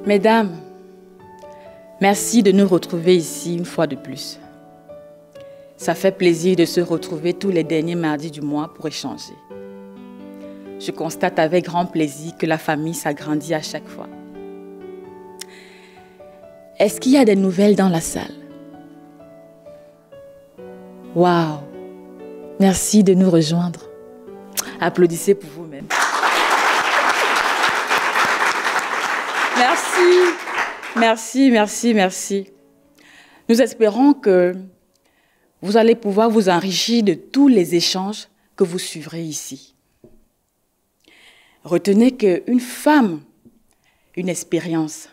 Mesdames, merci de nous retrouver ici une fois de plus. Ça fait plaisir de se retrouver tous les derniers mardis du mois pour échanger. Je constate avec grand plaisir que la famille s'agrandit à chaque fois. Est-ce qu'il y a des nouvelles dans la salle? Waouh! Merci de nous rejoindre. Applaudissez pour vous-même. Merci. Nous espérons que vous allez pouvoir vous enrichir de tous les échanges que vous suivrez ici. Retenez qu'une femme, une expérience,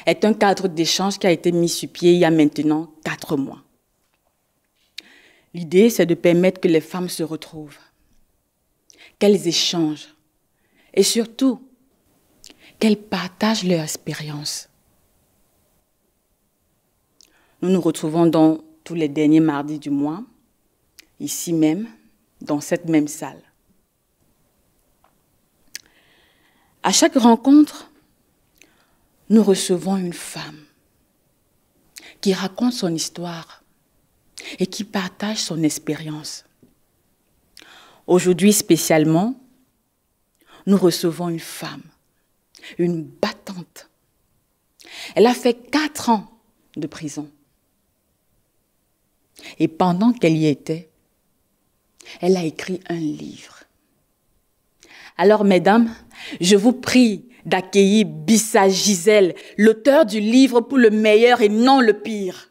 est un cadre d'échange qui a été mis sur pied il y a maintenant 4 mois. L'idée, c'est de permettre que les femmes se retrouvent, qu'elles échangent et surtout, qu'elles partagent leur expérience. Nous nous retrouvons donc tous les derniers mardis du mois, ici même, dans cette même salle. À chaque rencontre, nous recevons une femme qui raconte son histoire et qui partage son expérience. Aujourd'hui spécialement, nous recevons une femme, une battante. Elle a fait 4 ans de prison. Et pendant qu'elle y était, elle a écrit un livre. Alors, mesdames, je vous prie d'accueillir Bissa Gisèle, l'auteur du livre pour le meilleur et non le pire.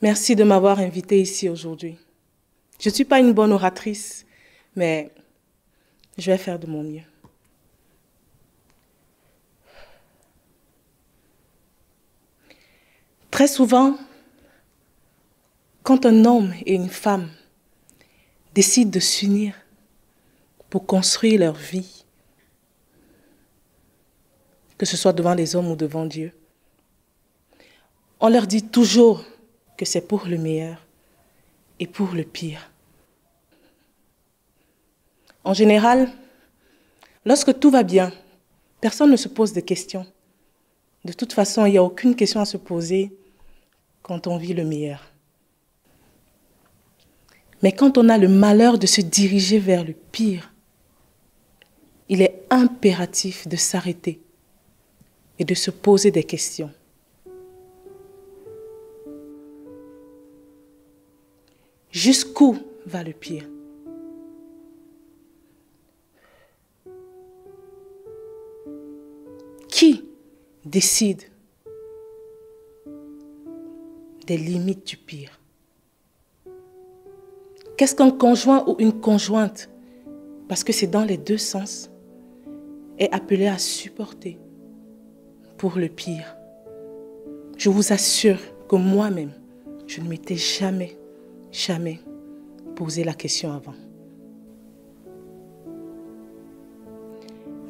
Merci de m'avoir invitée ici aujourd'hui. Je ne suis pas une bonne oratrice, mais je vais faire de mon mieux. Très souvent, quand un homme et une femme décident de s'unir pour construire leur vie, que ce soit devant les hommes ou devant Dieu, on leur dit toujours que c'est pour le meilleur et pour le pire. En général, lorsque tout va bien, personne ne se pose de questions. De toute façon, il n'y a aucune question à se poser quand on vit le meilleur. Mais quand on a le malheur de se diriger vers le pire, il est impératif de s'arrêter et de se poser des questions. Jusqu'où va le pire? Qui décide des limites du pire? Qu'est-ce qu'un conjoint ou une conjointe, parce que c'est dans les deux sens, est appelé à supporter pour le pire? Je vous assure que moi-même, je ne m'étais jamais posé la question avant.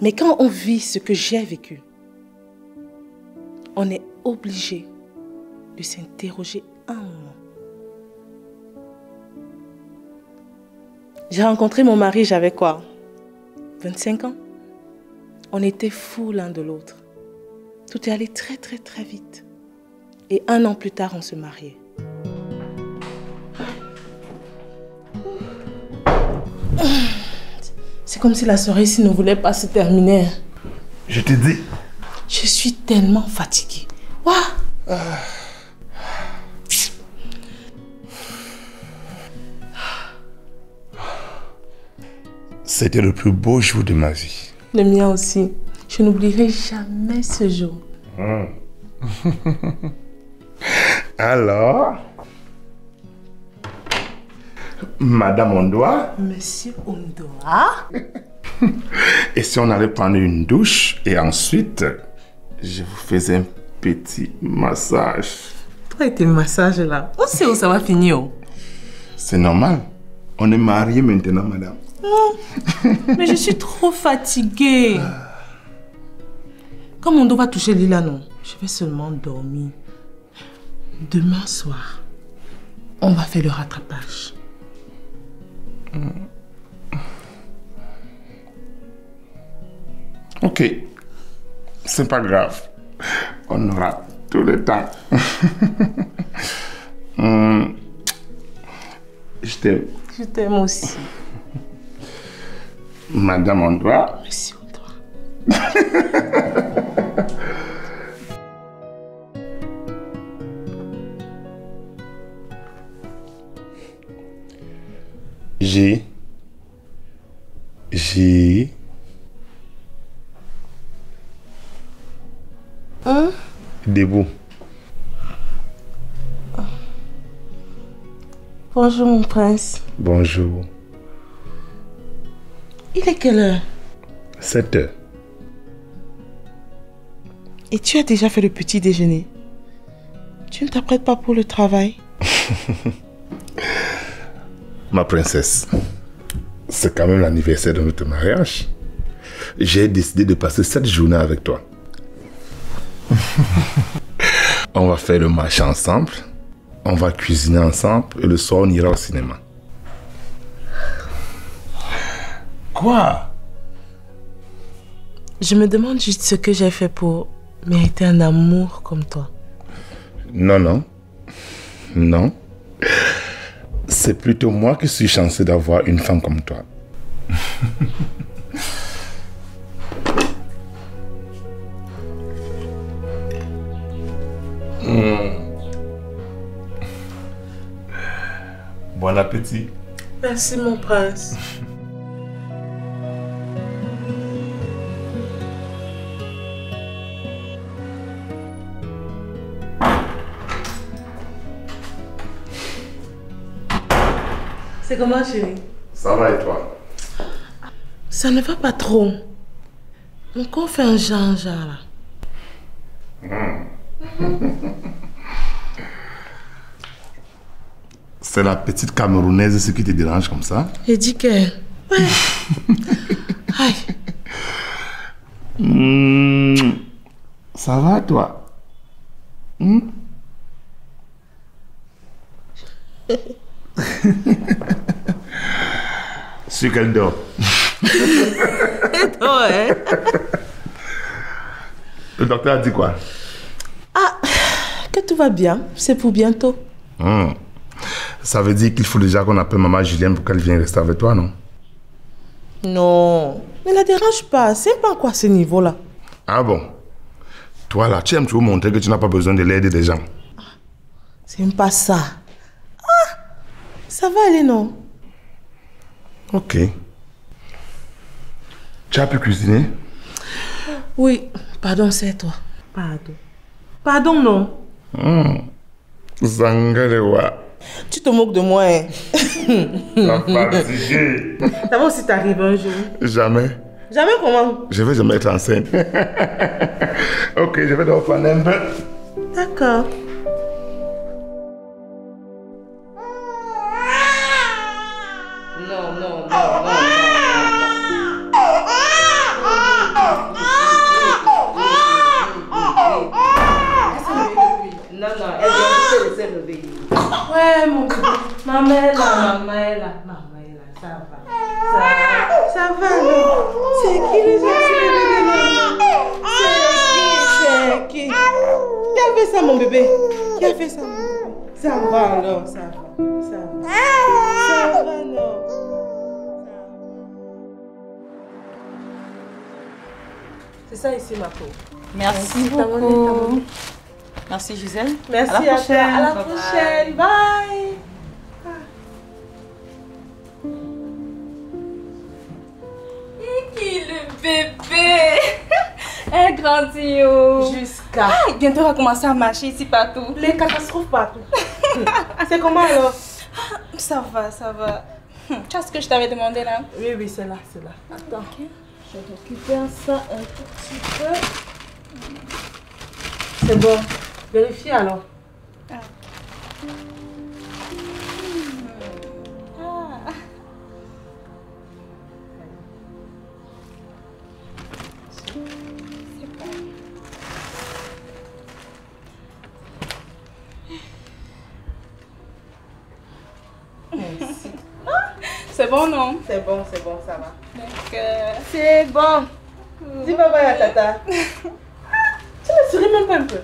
Mais quand on vit ce que j'ai vécu, on est obligé de s'interroger un moment. J'ai rencontré mon mari, j'avais quoi? 25 ans. On était fous l'un de l'autre. Tout est allé très vite. Et 1 an plus tard, on se mariait. C'est comme si la soirée ici ne voulait pas se terminer. Je te dis. Je suis tellement fatiguée. Waouh! C'était le plus beau jour de ma vie. Le mien aussi. Je n'oublierai jamais ce jour. Alors, Madame Ondoa. Monsieur Ondoa. Et si on allait prendre une douche et ensuite, je vous fais un petit massage. Toi et tes massages là, on sait où ça va finir. C'est normal. On est mariés maintenant, madame. Mais je suis trop fatiguée. Comme mon dos va toucher Lila, non, je vais seulement dormir. Demain soir, on va faire le rattrapage. Ok. C'est pas grave. On aura tout le temps. Je t'aime. Je t'aime aussi. Madame Andra. Merci, Andra. J'ai debout. Bonjour mon prince. Bonjour. Il est quelle heure? 7 heures. Et tu as déjà fait le petit déjeuner? Tu ne t'apprêtes pas pour le travail? Ma princesse, c'est quand même l'anniversaire de notre mariage. J'ai décidé de passer cette journée avec toi. On va faire le marché ensemble, on va cuisiner ensemble et le soir on ira au cinéma. Quoi? Je me demande juste ce que j'ai fait pour mériter un amour comme toi. Non, non. Non. C'est plutôt moi qui suis chanceux d'avoir une femme comme toi. Bon appétit. Merci mon prince. C'est comment, chérie? Ça va et toi? Ça ne va pas trop. Mon corps fait un genre là. C'est la petite Camerounaise ce qui te dérange comme ça? J'ai dit que... Ouais. Aïe. Ça va toi? C'est qu'elle dort. Toi, hein? Le docteur a dit quoi? Ah, que tout va bien. C'est pour bientôt. Ça veut dire qu'il faut déjà qu'on appelle maman Julienne pour qu'elle vienne rester avec toi, non? Non, ne la dérange pas. C'est pas quoi ce niveau-là. Ah bon? Toi là, tu aimes toujours montrer que tu n'as pas besoin de l'aide des gens. C'est même pas ça. Ah, ça va aller, non? Ok. Tu as pu cuisiner? Oui, pardon, c'est toi. Pardon. Pardon, non? Zangalewa. Tu te moques de moi, hein? La fatiguée. Ça va aussi t'arriver un jour. Jamais. Jamais comment? Je vais jamais être enceinte. Ok, je vais donc prendre un peu. D'accord. Non. Non, elle doit laisser le bébé. Ouais, mon bébé. Maman est là. Ça va, non? C'est qui les bébés, maman? C'est qui? Qui a fait ça, mon bébé? Qui a fait ça, mon bébé? Ça va, alors, ça va, non? C'est ça ici, ma peau. Merci beaucoup. Merci Gisèle. Merci à la prochaine. À la prochaine. Bye. Qui le bébé? Elle grandit, oh. Jusqu'à... Ah, bientôt on va commencer à marcher ici partout. Les catastrophes partout. C'est comment alors? Ça va. Tu as ce que je t'avais demandé là? Oui, c'est là. Attends. Okay. Je récupère ça un tout petit peu. C'est bon. Vérifie alors. C'est bon, non? C'est bon, ça va. D'accord. C'est bon. Dis bye bye à Tata. Tu ne souris même pas un peu.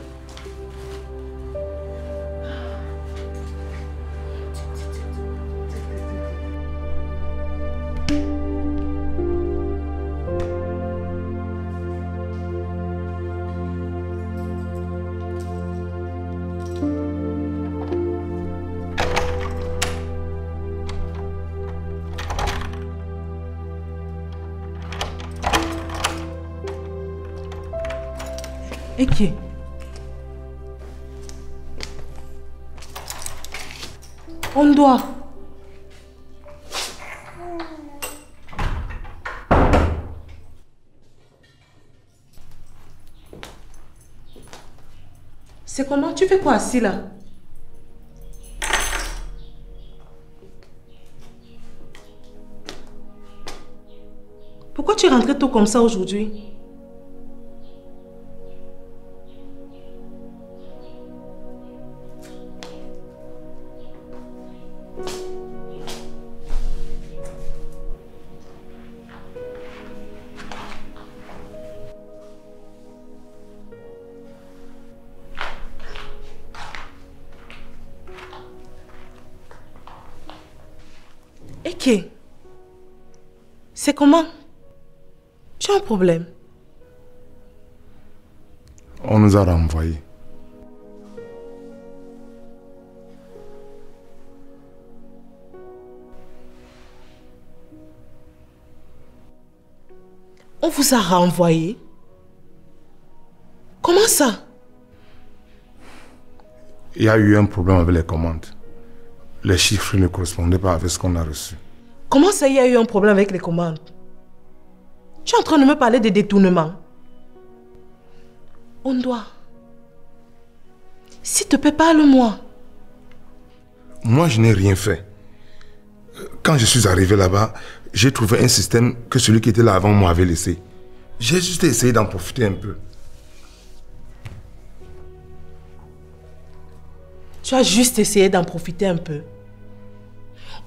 Et qui? On doit. C'est comment? Tu fais quoi assis là? Pourquoi tu es rentré tôt comme ça aujourd'hui? Ok. C'est comment? Tu as un problème? On nous a renvoyés. On vous a renvoyé? Comment ça? Il y a eu un problème avec les commandes. Les chiffres ne correspondaient pas avec ce qu'on a reçu. Comment ça, il y a eu un problème avec les commandes? Tu es en train de me parler de détournement? On doit. S'il te plaît, parle-moi. Moi, je n'ai rien fait. Quand je suis arrivé là-bas, j'ai trouvé un système que celui qui était là avant m'avait laissé. J'ai juste essayé d'en profiter un peu. Tu as juste essayé d'en profiter un peu.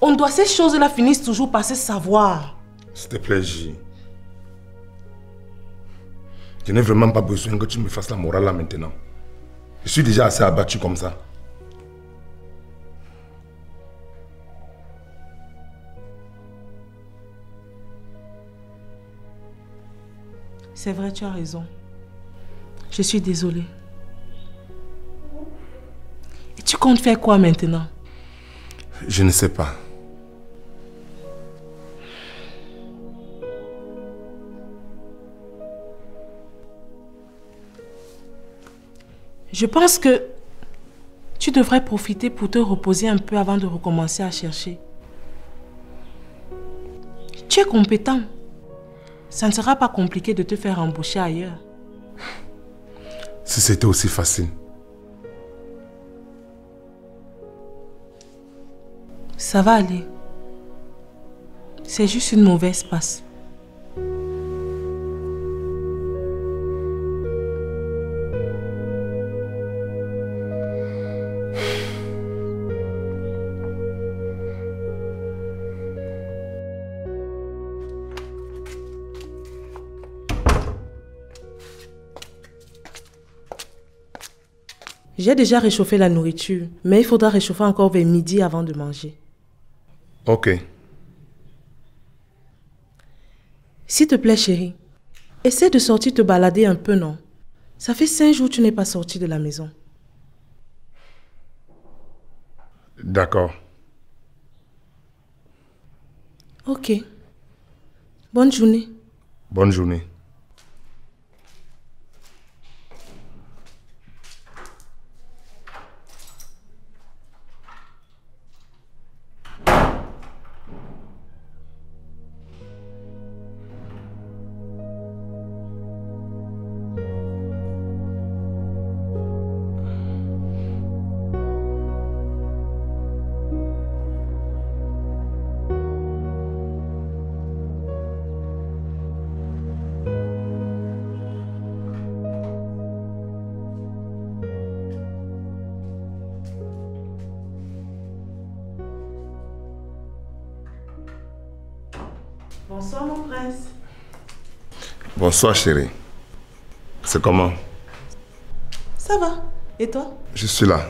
On doit, ces choses-là finissent toujours par se savoir. S'il te plaît, J. Je n'ai vraiment pas besoin que tu me fasses la morale là maintenant. Je suis déjà assez abattu comme ça. C'est vrai, tu as raison. Je suis désolée. Et tu comptes faire quoi maintenant? Je ne sais pas. Je pense que tu devrais profiter pour te reposer un peu avant de recommencer à chercher. Tu es compétent. Ça ne sera pas compliqué de te faire embaucher ailleurs. Si c'était aussi facile. Ça va aller. C'est juste une mauvaise passe. J'ai déjà réchauffé la nourriture, mais il faudra réchauffer encore vers midi avant de manger. Ok. S'il te plaît, chérie, essaie de sortir te balader un peu, non? Ça fait 5 jours que tu n'es pas sorti de la maison. D'accord. Ok. Bonne journée. Bonne journée. Bonsoir mon prince. Bonsoir chérie. C'est comment? Ça va. Et toi? Je suis là.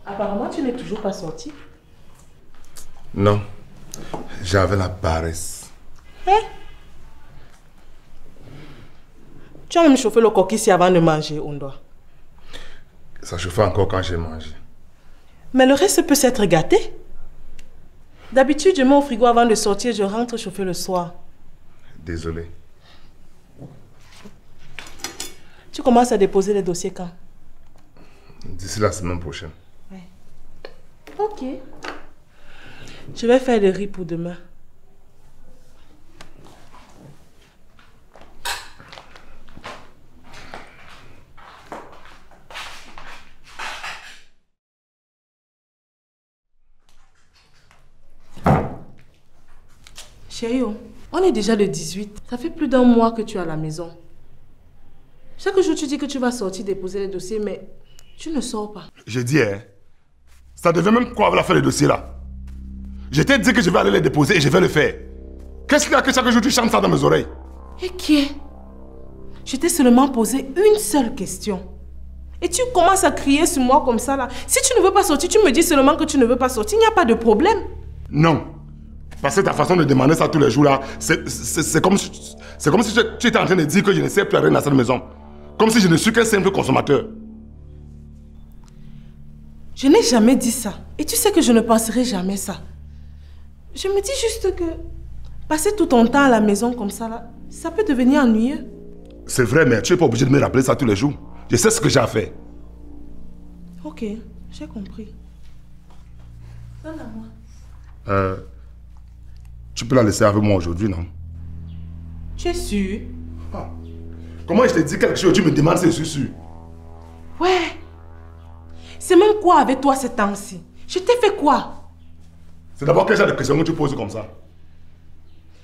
Apparemment, tu n'es toujours pas sorti. Non. J'avais la paresse. Hein? Tu as même chauffé le coq ici avant de manger, Ondo. Ça chauffait encore quand j'ai mangé. Mais le reste peut s'être gâté. D'habitude, je mets au frigo avant de sortir, je rentre chauffer le soir. Désolé. Tu commences à déposer les dossiers quand? D'ici la semaine prochaine. Ouais. Ok. Je vais faire le riz pour demain. Chérie, on est déjà le 18. Ça fait plus d'un mois que tu es à la maison. Chaque jour, tu dis que tu vas sortir déposer les dossiers, mais tu ne sors pas. J'ai dit, hein, ça devait même quoi avec l'affaire des dossiers là. Je t'ai dit que je vais aller les déposer et je vais le faire. Qu'est-ce qu'il y a que chaque jour tu chantes ça dans mes oreilles? Et qui est? Je t'ai seulement posé une seule question. Et tu commences à crier sur moi comme ça là. Si tu ne veux pas sortir, tu me dis seulement que tu ne veux pas sortir. Il n'y a pas de problème. Non. Parce que ta façon de demander ça tous les jours là, c'est comme si tu étais en train de dire que je ne sais plus rien dans cette maison. Comme si je ne suis qu'un simple consommateur. Je n'ai jamais dit ça. Et tu sais que je ne penserai jamais ça. Je me dis juste que passer tout ton temps à la maison comme ça là, ça peut devenir ennuyeux. C'est vrai, mais tu n'es pas obligé de me rappeler ça tous les jours. Je sais ce que j'ai à faire. Ok, j'ai compris. Donne à moi. Tu peux la laisser avec moi aujourd'hui, non? Tu es sûr? Ah. Comment je te dis quelque chose, tu me demandes si je suis sûr? Ouais. C'est même quoi avec toi ces temps-ci? Je t'ai fait quoi? C'est d'abord quel genre de questions que tu poses comme ça?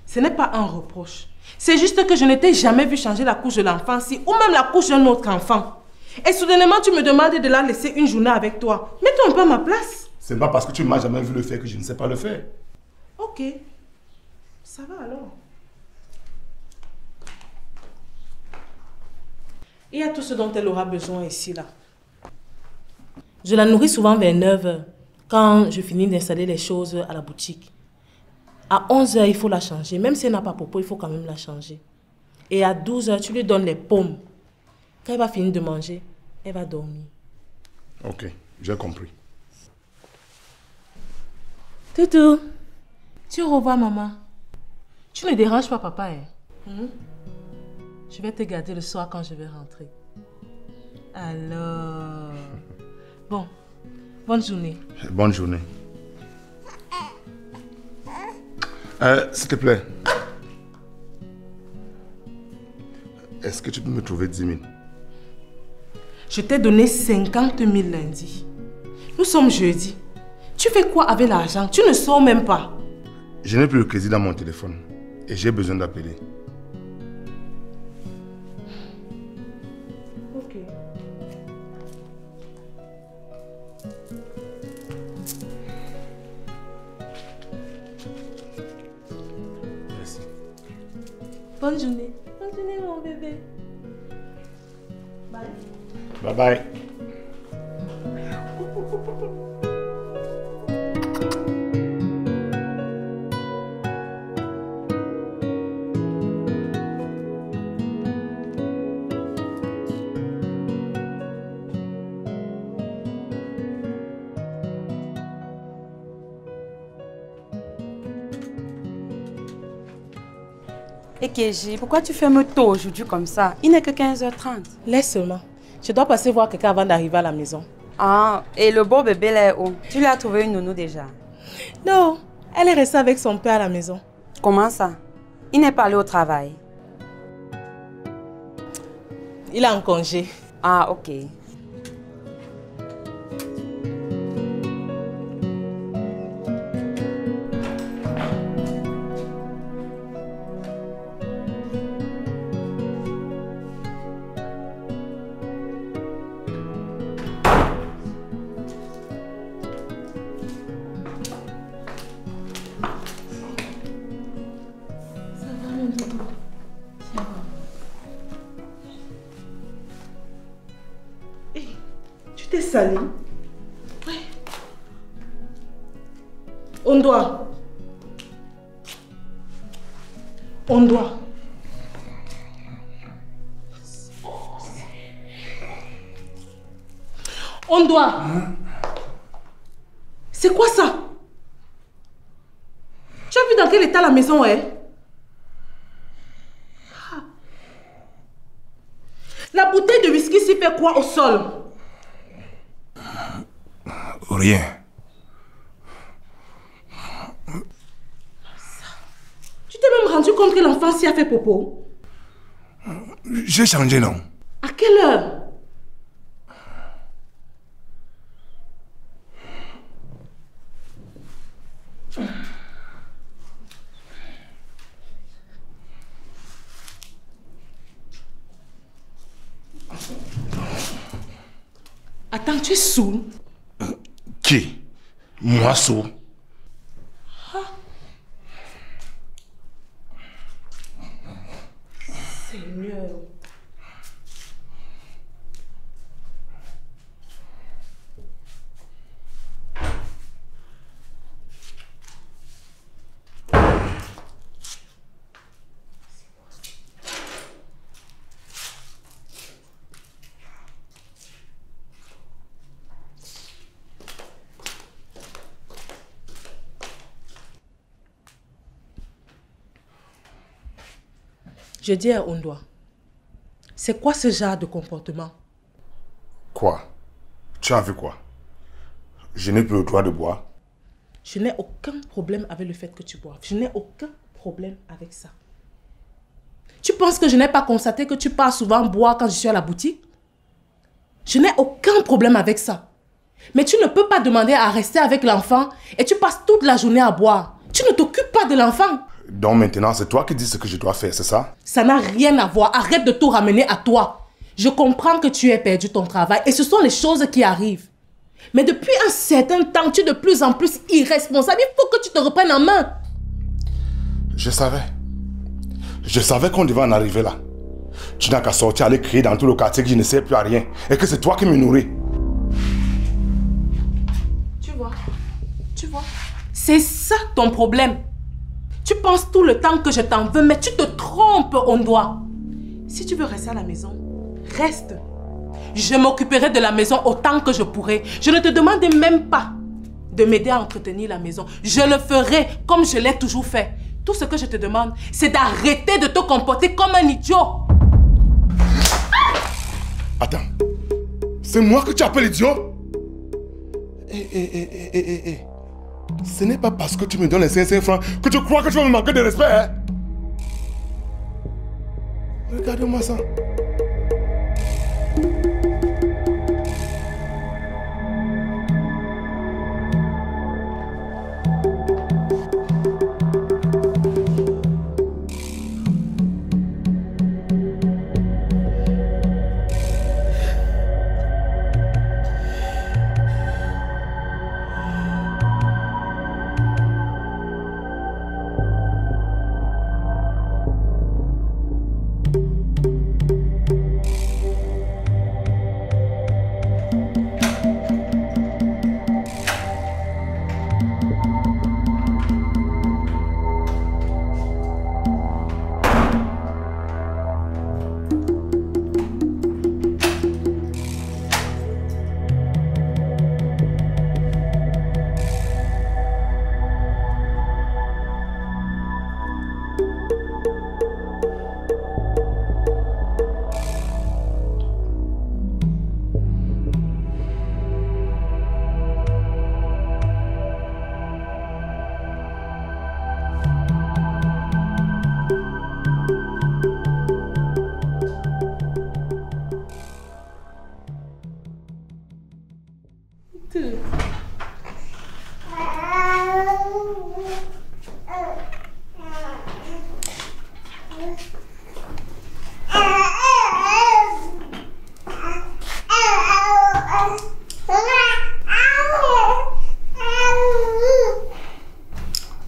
Ce n'est pas un reproche. C'est juste que je ne t'ai jamais vu changer la couche de l'enfant ci ou même la couche d'un autre enfant. Et soudainement, tu me demandes de la laisser une journée avec toi. Mets-toi un peu à ma place. C'est pas parce que tu ne m'as jamais vu le faire que je ne sais pas le faire. Ok. Ça va alors. Il y a tout ce dont elle aura besoin ici, là. Je la nourris souvent vers 9 h, quand je finis d'installer les choses à la boutique. À 11 h, il faut la changer. Même si elle n'a pas popo, il faut quand même la changer. Et à 12 h, tu lui donnes les pommes. Quand elle va finir de manger, elle va dormir. Ok, j'ai compris. Toutou, tu revois maman. Tu ne déranges pas papa, hein? Je vais te garder le soir quand je vais rentrer. Alors... Bon, bonne journée. Bonne journée. S'il te plaît. Est-ce que tu peux me trouver 10 000? Je t'ai donné 50 000 lundi. Nous sommes jeudi. Tu fais quoi avec l'argent? Tu ne sors même pas. Je n'ai plus le crédit dans mon téléphone et j'ai besoin d'appeler. Ok. Merci. Bonne journée. Bonne journée, mon bébé. Bye. Bye bye. Et Kéji, pourquoi tu fermes tôt aujourd'hui comme ça? Il n'est que 15h30. Laisse seulement. Je dois passer voir quelqu'un avant d'arriver à la maison. Ah, et le beau bébé là est où? Tu lui as trouvé une nounou déjà? Non, elle est restée avec son père à la maison. Comment ça? Il n'est pas allé au travail. Il est en congé. Ah, ok. salé. Oui. On doit. C'est quoi ça? Tu as vu dans quel état la maison est? La bouteille de whisky s'y fait quoi au sol? Rien. Tu t'es même rendu compte que l'enfant s'y a fait popo? J'ai changé, non? À quelle heure? Attends, tu es saoul? Qui? Moi, saoul? Seigneur. Je dis à Ondoa, c'est quoi ce genre de comportement? Quoi? Tu as vu quoi? Je n'ai plus le droit de boire. Je n'ai aucun problème avec le fait que tu boives. Je n'ai aucun problème avec ça. Tu penses que je n'ai pas constaté que tu pars souvent boire quand je suis à la boutique? Je n'ai aucun problème avec ça. Mais tu ne peux pas demander à rester avec l'enfant et tu passes toute la journée à boire. Tu ne t'occupes pas de l'enfant. Donc maintenant, c'est toi qui dis ce que je dois faire, c'est ça? Ça n'a rien à voir. Arrête de tout ramener à toi. Je comprends que tu aies perdu ton travail et ce sont les choses qui arrivent. Mais depuis un certain temps, tu es de plus en plus irresponsable. Il faut que tu te reprennes en main. Je savais. Je savais qu'on devait en arriver là. Tu n'as qu'à sortir, aller crier dans tout le quartier que je ne sais plus à rien et que c'est toi qui me nourris. Tu vois, c'est ça ton problème. Tu penses tout le temps que je t'en veux, mais tu te trompes, Ondoa. Si tu veux rester à la maison, reste. Je m'occuperai de la maison autant que je pourrai. Je ne te demande même pas de m'aider à entretenir la maison. Je le ferai comme je l'ai toujours fait. Tout ce que je te demande, c'est d'arrêter de te comporter comme un idiot. Attends. C'est moi que tu appelles idiot? Ce n'est pas parce que tu me donnes les 500 francs que tu crois que tu vas me manquer de respect, hein? Regarde-moi ça.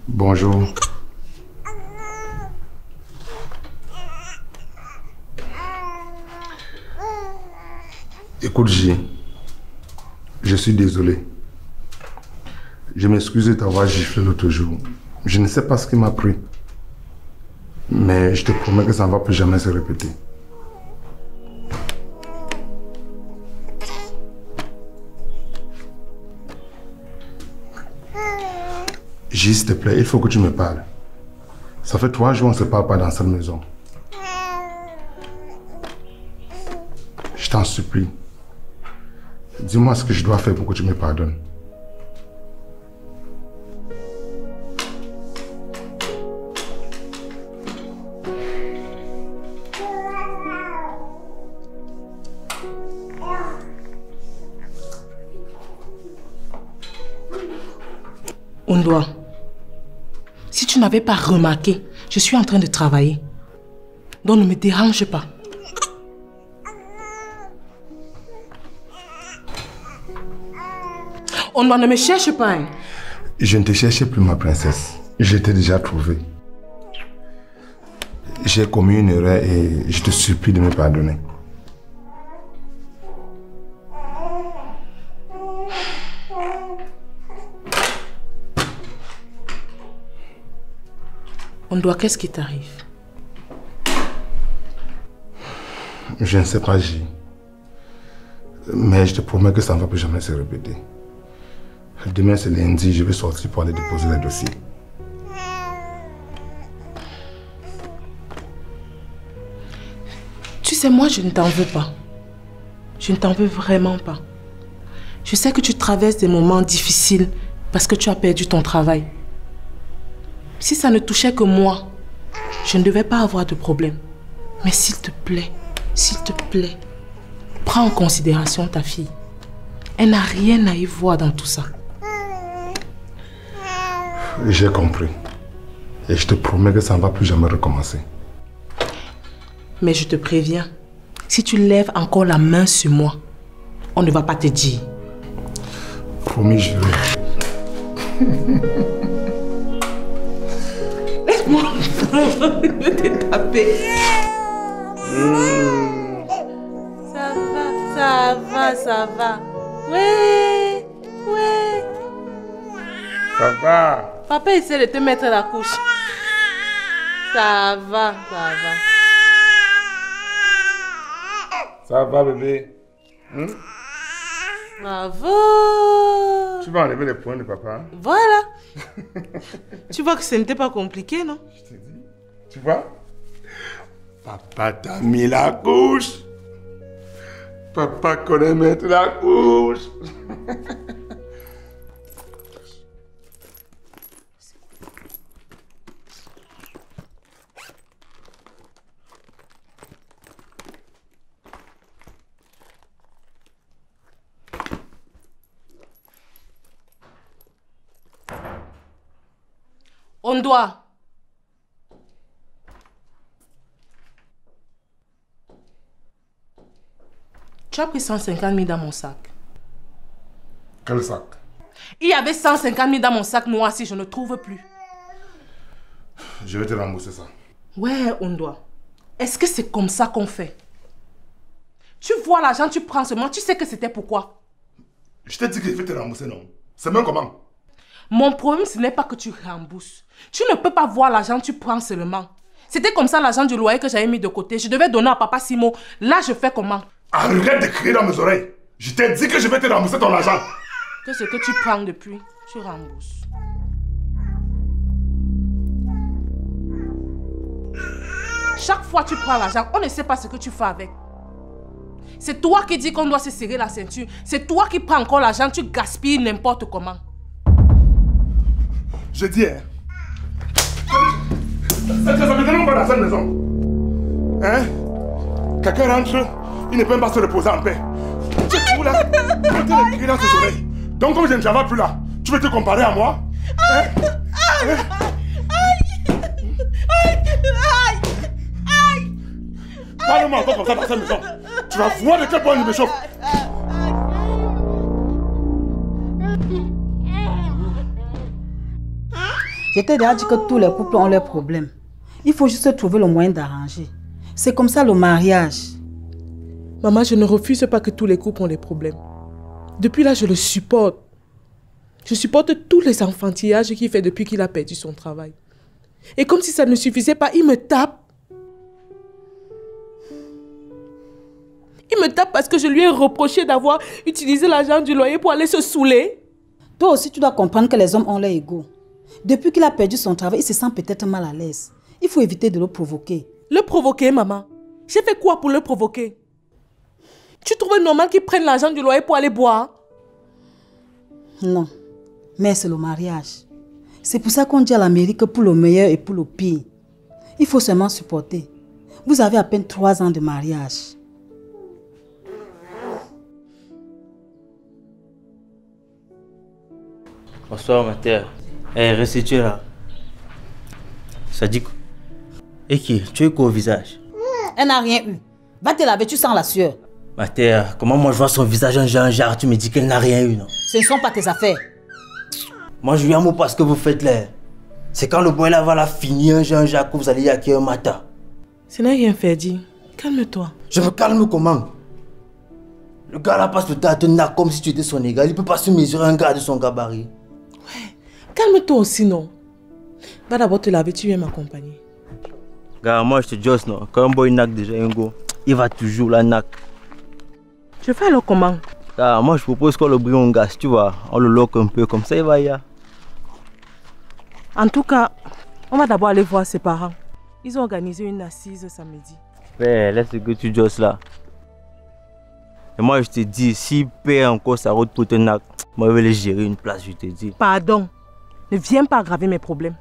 Bonjour. Écoute, J. Je suis désolé. Je m'excuse de t'avoir giflé l'autre jour. Je ne sais pas ce qui m'a pris. Mais je te promets que ça ne va plus jamais se répéter. Gis, s'il te plaît, il faut que tu me parles. Ça fait 3 jours qu'on ne se parle pas dans cette maison. Je t'en supplie. Dis-moi ce que je dois faire pour que tu me pardonnes. Ondoa, si tu n'avais pas remarqué, je suis en train de travailler. Donc ne me dérange pas. Ondoa, ne me cherche pas. Hein. Je ne te cherchais plus, ma princesse. Je t'ai déjà trouvée. J'ai commis une erreur et je te supplie de me pardonner. Ondoa, qu'est-ce qui t'arrive? Je ne sais pas, J. Mais je te promets que ça ne va plus jamais se répéter. Demain, c'est lundi, je vais sortir pour aller déposer les dossiers. Tu sais, moi, je ne t'en veux pas. Je ne t'en veux vraiment pas. Je sais que tu traverses des moments difficiles parce que tu as perdu ton travail. Si ça ne touchait que moi, je ne devais pas avoir de problème. Mais s'il te plaît, prends en considération ta fille. Elle n'a rien à y voir dans tout ça. J'ai compris. Et je te promets que ça ne va plus jamais recommencer. Mais je te préviens, si tu lèves encore la main sur moi, on ne va pas te dire. Promis, je vais. Laisse-moi te taper. Ça va. Ouais. Ça va. Papa essaie de te mettre la couche. Ça va. Ça va, bébé. Bravo. Tu vas enlever les poings de papa. Voilà. Tu vois que ce n'était pas compliqué, non? Je t'ai dit. Tu vois? Papa t'a mis la couche. Papa connaît mettre la couche. Ondoa. Tu as pris 150 000 dans mon sac. Quel sac? Il y avait 150 000 dans mon sac noir si je ne trouve plus. Je vais te rembourser ça. Ouais, Ondoa. Est-ce que c'est comme ça qu'on fait? Tu vois l'argent, tu prends seulement, tu sais que c'était pourquoi? Je t'ai dit que je vais te rembourser, non? C'est même comment? Mon problème, ce n'est pas que tu rembourses. Tu ne peux pas voir l'argent, tu prends seulement. C'était comme ça l'argent du loyer que j'avais mis de côté. Je devais donner à papa 6 mots. Là, je fais comment? Arrête de crier dans mes oreilles. Je t'ai dit que je vais te rembourser ton argent. Que ce que tu prends depuis, tu rembourses. Chaque fois que tu prends l'argent, on ne sait pas ce que tu fais avec. C'est toi qui dis qu'on doit se serrer la ceinture. C'est toi qui prends encore l'argent, tu gaspilles n'importe comment. Je dis, hein? Ça me donne pas dans cette maison. Hein? Quelqu'un rentre, il ne peut même pas se reposer en paix. Tu es fou là? Tu es de crier dans ses oreilles. Donc comme je ne travaille plus là, tu veux te comparer à moi? Hein? Parle-moi encore comme ça dans cette maison. Tu vas voir de quel point je me chauffe. Je t'ai déjà dit que tous les couples ont leurs problèmes. Il faut juste trouver le moyen d'arranger. C'est comme ça le mariage. Maman, je ne refuse pas que tous les couples ont des problèmes. Depuis là, je le supporte. Je supporte tous les enfantillages qu'il fait depuis qu'il a perdu son travail. Et comme si ça ne suffisait pas, il me tape. Il me tape parce que je lui ai reproché d'avoir utilisé l'argent du loyer pour aller se saouler. Toi aussi, tu dois comprendre que les hommes ont leur ego. Depuis qu'il a perdu son travail, il se sent peut-être mal à l'aise. Il faut éviter de le provoquer. Le provoquer, maman? J'ai fait quoi pour le provoquer? Tu trouves normal qu'il prenne l'argent du loyer pour aller boire? Non, mais c'est le mariage. C'est pour ça qu'on dit à la mairie que pour le meilleur et pour le pire, il faut seulement supporter. Vous avez à peine 3 ans de mariage. Bonsoir, ma terre. Eh, restez-tu là. Ça dit quoi? Et qui? Tu es quoi au visage? Elle n'a rien eu. Va te laver, tu sens la sueur. Ma terre, comment moi je vois son visage en genre, tu me dis qu'elle n'a rien eu, non? Ce ne sont pas tes affaires. Moi je lui aime pas ce que vous faites là. C'est quand le boy là va la finir un genre que vous allez y acquérir un matin. Ce n'est rien fait, dit. Calme-toi. Je me calme comment? Le gars là passe le temps à te narguer comme si tu étais son égal. Il peut pas se mesurer un gars de son gabarit. Ouais, calme-toi aussi, non? Va d'abord te laver, tu viens m'accompagner. Gars, moi je te dis non. Quand un boy naque déjà un go, il va toujours la naque. Je fais alors comment? Gars, moi je propose qu'on le brille en gaz, tu vois. On le loque un peu comme ça, il va y aller. En tout cas, on va d'abord aller voir ses parents. Ils ont organisé une assise samedi. Ouais, laisse que tu josses là. Et moi je te dis, s'il perd encore sa route pour te naque, moi je vais les gérer une place, je te dis. Pardon, ne viens pas aggraver mes problèmes.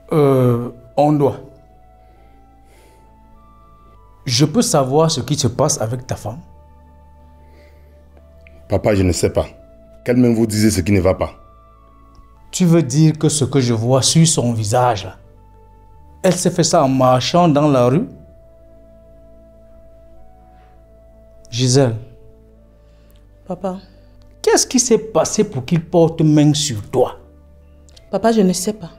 On doit. Je peux savoir ce qui se passe avec ta femme? Papa, je ne sais pas. Qu'elle-même vous dise ce qui ne va pas. Tu veux dire que ce que je vois sur son visage, là, elle s'est fait ça en marchant dans la rue? Gisèle. Papa. Qu'est-ce qui s'est passé pour qu'il porte main sur toi? Papa, je ne sais pas.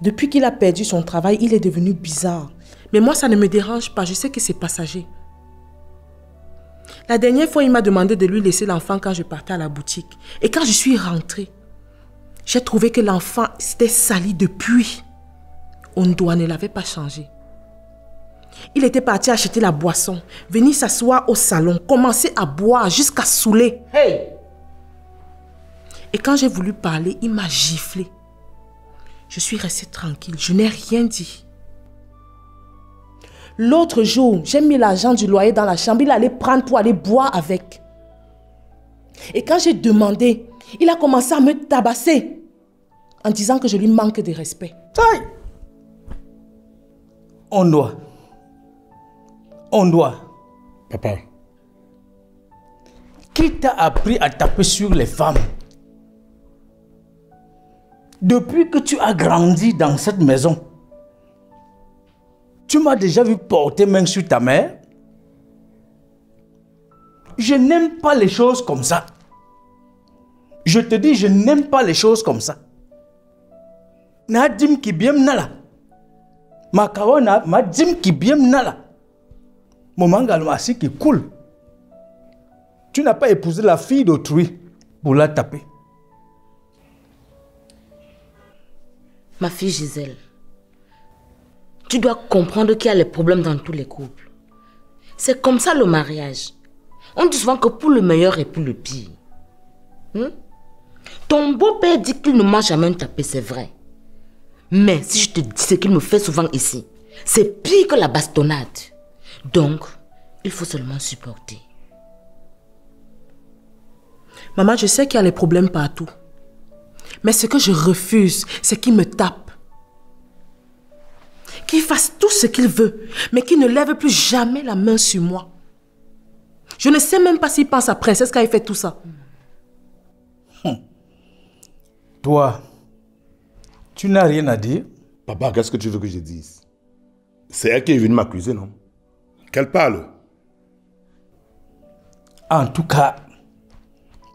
Depuis qu'il a perdu son travail, il est devenu bizarre. Mais moi, ça ne me dérange pas. Je sais que c'est passager. La dernière fois, il m'a demandé de lui laisser l'enfant quand je partais à la boutique. Et quand je suis rentrée, j'ai trouvé que l'enfant s'était sali depuis. Ondoa ne l'avait pas changé. Il était parti acheter la boisson, venir s'asseoir au salon, commencer à boire jusqu'à saouler. Hey! Et quand j'ai voulu parler, il m'a giflé. Je suis restée tranquille, je n'ai rien dit. L'autre jour, j'ai mis l'argent du loyer dans la chambre, il allait prendre pour aller boire avec. Et quand j'ai demandé, il a commencé à me tabasser en disant que je lui manque de respect. Aïe! On doit. Papa. Qui t'a appris à taper sur les femmes? Depuis que tu as grandi dans cette maison, tu m'as déjà vu porter main sur ta mère? Je n'aime pas les choses comme ça. Je te dis, je n'aime pas les choses comme ça. Nadim ki biem nala. Makawana madim ki biem nala. Momangal masi qui coule. Tu n'as pas épousé la fille d'autrui pour la taper. Ma fille Gisèle, tu dois comprendre qu'il y a les problèmes dans tous les couples. C'est comme ça le mariage. On dit souvent que pour le meilleur et pour le pire. Ton beau-père dit qu'il ne m'a jamais tapé, c'est vrai. Mais si je te dis ce qu'il me fait souvent ici, c'est pire que la bastonnade. Donc, il faut seulement supporter. Maman, je sais qu'il y a les problèmes partout. Mais ce que je refuse, c'est qu'il me tape. Qu'il fasse tout ce qu'il veut, mais qu'il ne lève plus jamais la main sur moi. Je ne sais même pas s'il pense à Princesse quand il fait tout ça. Toi, tu n'as rien à dire? Papa, qu'est-ce que tu veux que je dise? C'est elle qui est venue m'accuser, non? Qu'elle parle. En tout cas,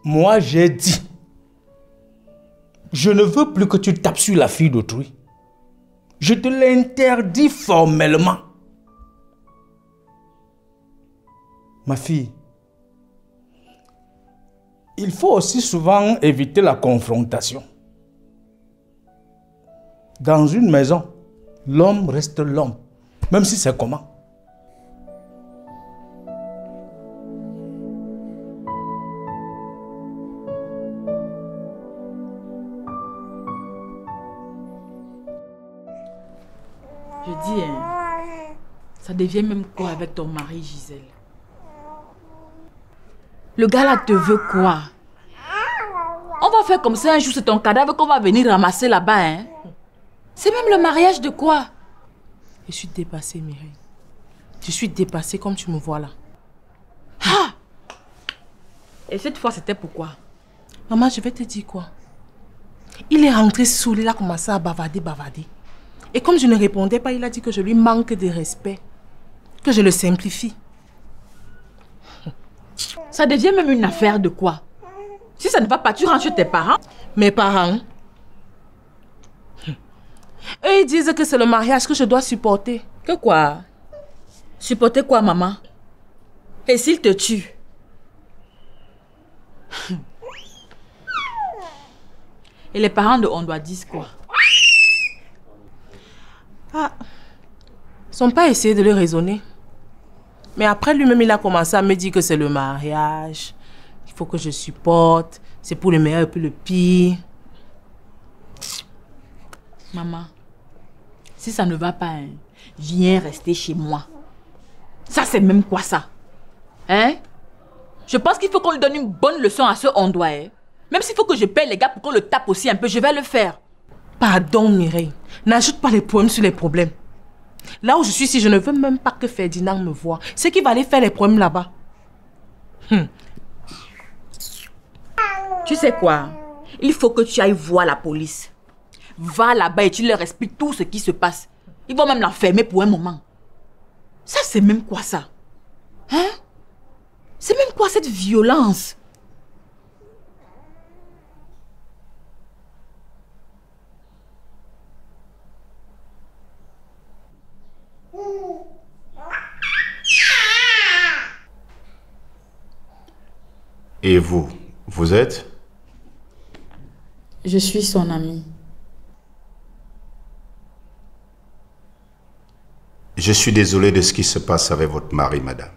moi j'ai dit, je ne veux plus que tu tapes sur la fille d'autrui. Je te l'interdis formellement. Ma fille, il faut aussi souvent éviter la confrontation. Dans une maison, l'homme reste l'homme, même si c'est comment. Je dis, ça devient même quoi avec ton mari, Gisèle? Le gars là te veut quoi? On va faire comme ça un jour, c'est ton cadavre qu'on va venir ramasser là-bas, hein? C'est même le mariage de quoi? Je suis dépassée, Mireille. Je suis dépassée comme tu me vois là. Ah! Et cette fois, c'était pourquoi? Maman, je vais te dire quoi? Il est rentré saoul, il a commencé à bavarder. Et comme je ne répondais pas, il a dit que je lui manque de respect. Que je le simplifie. Ça devient même une affaire de quoi? Si ça ne va pas, tu rentres chez tes parents? Mes parents? Eux, ils disent que c'est le mariage que je dois supporter. Que quoi? Supporter quoi, maman? Et s'il te tue? Et les parents de Ondoa disent quoi? Ah, ils n'ont pas essayé de le raisonner. Mais après, lui-même, il a commencé à me dire que c'est le mariage. Il faut que je supporte. C'est pour le meilleur et pour le pire. Maman, si ça ne va pas, hein, viens rester chez moi. Ça, c'est même quoi ça? Hein? Je pense qu'il faut qu'on lui donne une bonne leçon à ce Ondoa. Hein? Même s'il faut que je paye les gars pour qu'on le tape aussi un peu, je vais le faire. Pardon, Mireille. N'ajoute pas les problèmes sur les problèmes. Là où je suis ici, je ne veux même pas que Ferdinand me voie. C'est qu'il va aller faire les problèmes là-bas. Tu sais quoi? Il faut que tu ailles voir la police. Va là-bas et tu leur expliques tout ce qui se passe. Ils vont même l'enfermer pour un moment. Ça, c'est même quoi ça? Hein? C'est même quoi cette violence? Et vous, vous êtes? Je suis son amie. Je suis désolé de ce qui se passe avec votre mari, madame.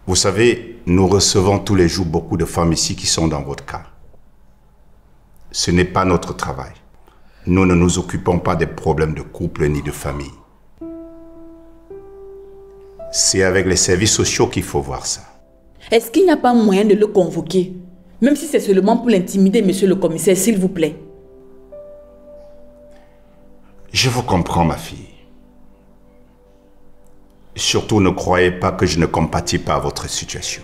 Vous savez, nous recevons tous les jours beaucoup de femmes ici qui sont dans votre cas. Ce n'est pas notre travail. Nous ne nous occupons pas des problèmes de couple ni de famille. C'est avec les services sociaux qu'il faut voir ça. Est-ce qu'il n'y a pas moyen de le convoquer? Même si c'est seulement pour l'intimider, monsieur le commissaire, s'il vous plaît. Je vous comprends, ma fille. Surtout, ne croyez pas que je ne compatis pas à votre situation.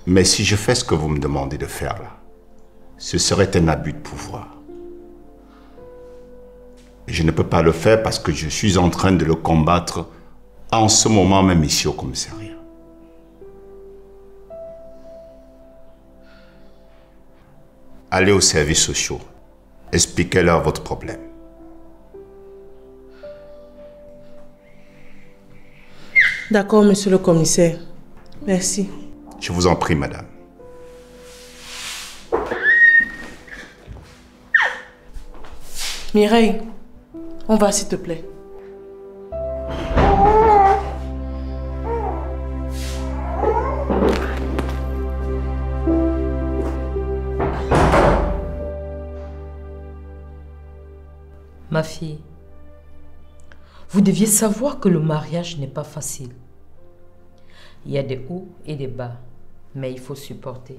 Mais si je fais ce que vous me demandez de faire là, ce serait un abus de pouvoir. Je ne peux pas le faire parce que je suis en train de le combattre en ce moment même ici au commissariat. Allez aux services sociaux. Expliquez-leur votre problème. D'accord, monsieur le commissaire. Merci. Je vous en prie, madame. Mireille, on va s'il te plaît. Ma fille, vous deviez savoir que le mariage n'est pas facile. Il y a des hauts et des bas, mais il faut supporter.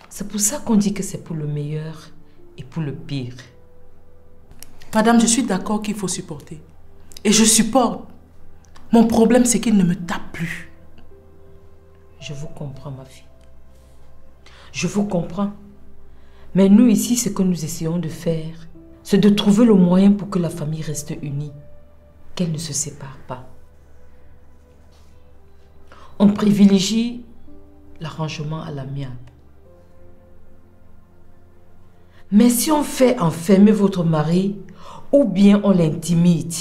C'est pour ça qu'on dit que c'est pour le meilleur et pour le pire. Madame, je suis d'accord qu'il faut supporter. Et je supporte. Mon problème, c'est qu'il ne me tape plus. Je vous comprends, ma fille. Je vous comprends. Mais nous, ici, ce que nous essayons de faire, c'est de trouver le moyen pour que la famille reste unie, qu'elle ne se sépare pas. On privilégie l'arrangement à l'amiable. Mais si on fait enfermer votre mari, ou bien on l'intimide,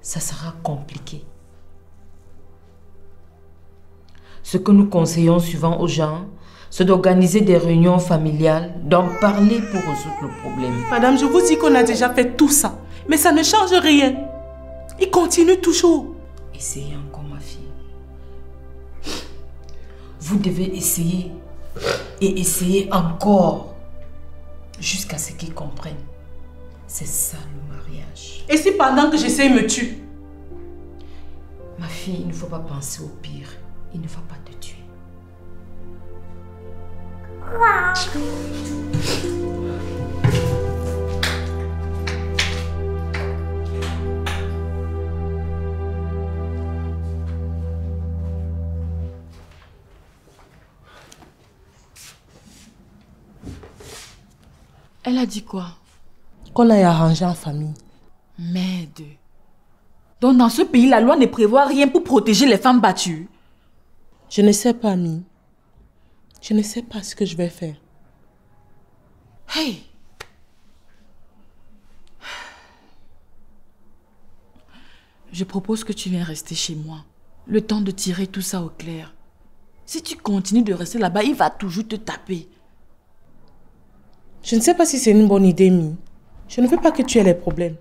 ça sera compliqué. Ce que nous conseillons souvent aux gens, c'est d'organiser des réunions familiales, d'en parler pour résoudre le problème. Madame, je vous dis qu'on a déjà fait tout ça, mais ça ne change rien. Il continue toujours. Essayez encore, ma fille. Vous devez essayer et essayer encore jusqu'à ce qu'ils comprennent. C'est ça le mariage. Et si pendant que j'essaie, il me tue? Ma fille, il ne faut pas penser au pire. Il ne va pas te tuer. Elle a dit quoi? Qu'on aille arranger en famille. Merde. Donc dans ce pays, la loi ne prévoit rien pour protéger les femmes battues. Je ne sais pas, Ami. Je ne sais pas ce que je vais faire. Hey! Je propose que tu viennes rester chez moi. Le temps de tirer tout ça au clair. Si tu continues de rester là-bas, il va toujours te taper. Je ne sais pas si c'est une bonne idée, Mi. Je ne veux pas que tu aies les problèmes.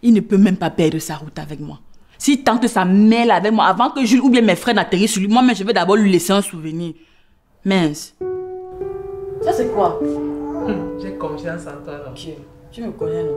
Il ne peut même pas perdre sa route avec moi. S'il tente sa mêle avec moi avant que Jules ou bien mes frères n'atterrissent sur lui, moi-même je vais d'abord lui laisser un souvenir. Mince. Ça c'est quoi? J'ai confiance en toi, non? Ok. Tu me connais, non?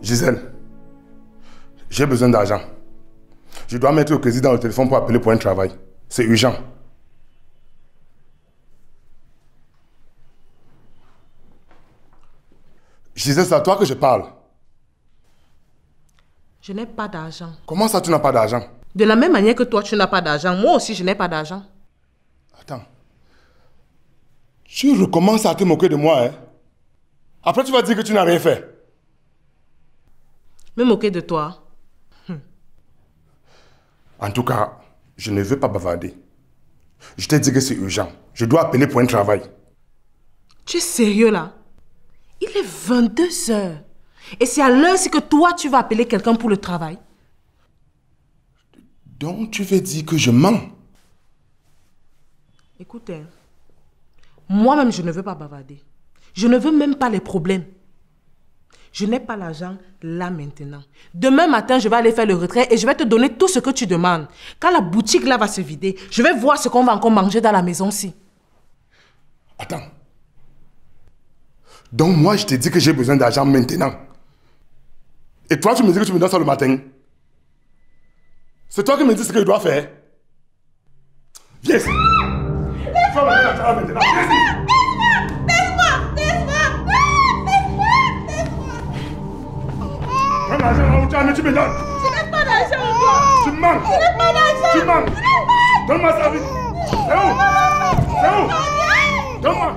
Gisèle, j'ai besoin d'argent. Je dois mettre le crédit dans le téléphone pour appeler pour un travail. C'est urgent. Gisèle, c'est à toi que je parle. Je n'ai pas d'argent. Comment ça, tu n'as pas d'argent? De la même manière que toi, tu n'as pas d'argent, moi aussi, je n'ai pas d'argent. Attends. Tu recommences à te moquer de moi, hein? Après, tu vas dire que tu n'as rien fait. Me moquer de toi? En tout cas, je ne veux pas bavarder. Je t'ai dit que c'est urgent. Je dois appeler pour un travail. Tu es sérieux là? Il est 22 h. Et c'est à l'heure-ci que toi, tu vas appeler quelqu'un pour le travail? Donc, tu veux dire que je mens? Écoute, hein, moi-même, je ne veux pas bavarder. Je ne veux même pas les problèmes. Je n'ai pas l'argent là maintenant. Demain matin, je vais aller faire le retrait et je vais te donner tout ce que tu demandes. Quand la boutique là va se vider, je vais voir ce qu'on va encore manger dans la maison-ci. Attends. Donc moi, je t'ai dit que j'ai besoin d'argent maintenant. Et toi, tu me dis que tu me donnes ça le matin. C'est toi qui me dis ce que je dois faire. Viens ici. Tu vas me donner l'argent maintenant. Viens ici. Prends l'argent, tu me donnes. Je n'ai pas d'argent encore. Tu manques. Je n'ai pas d'argent. Tu manques. Donne-moi ça vite. C'est où? C'est où? Donne-moi.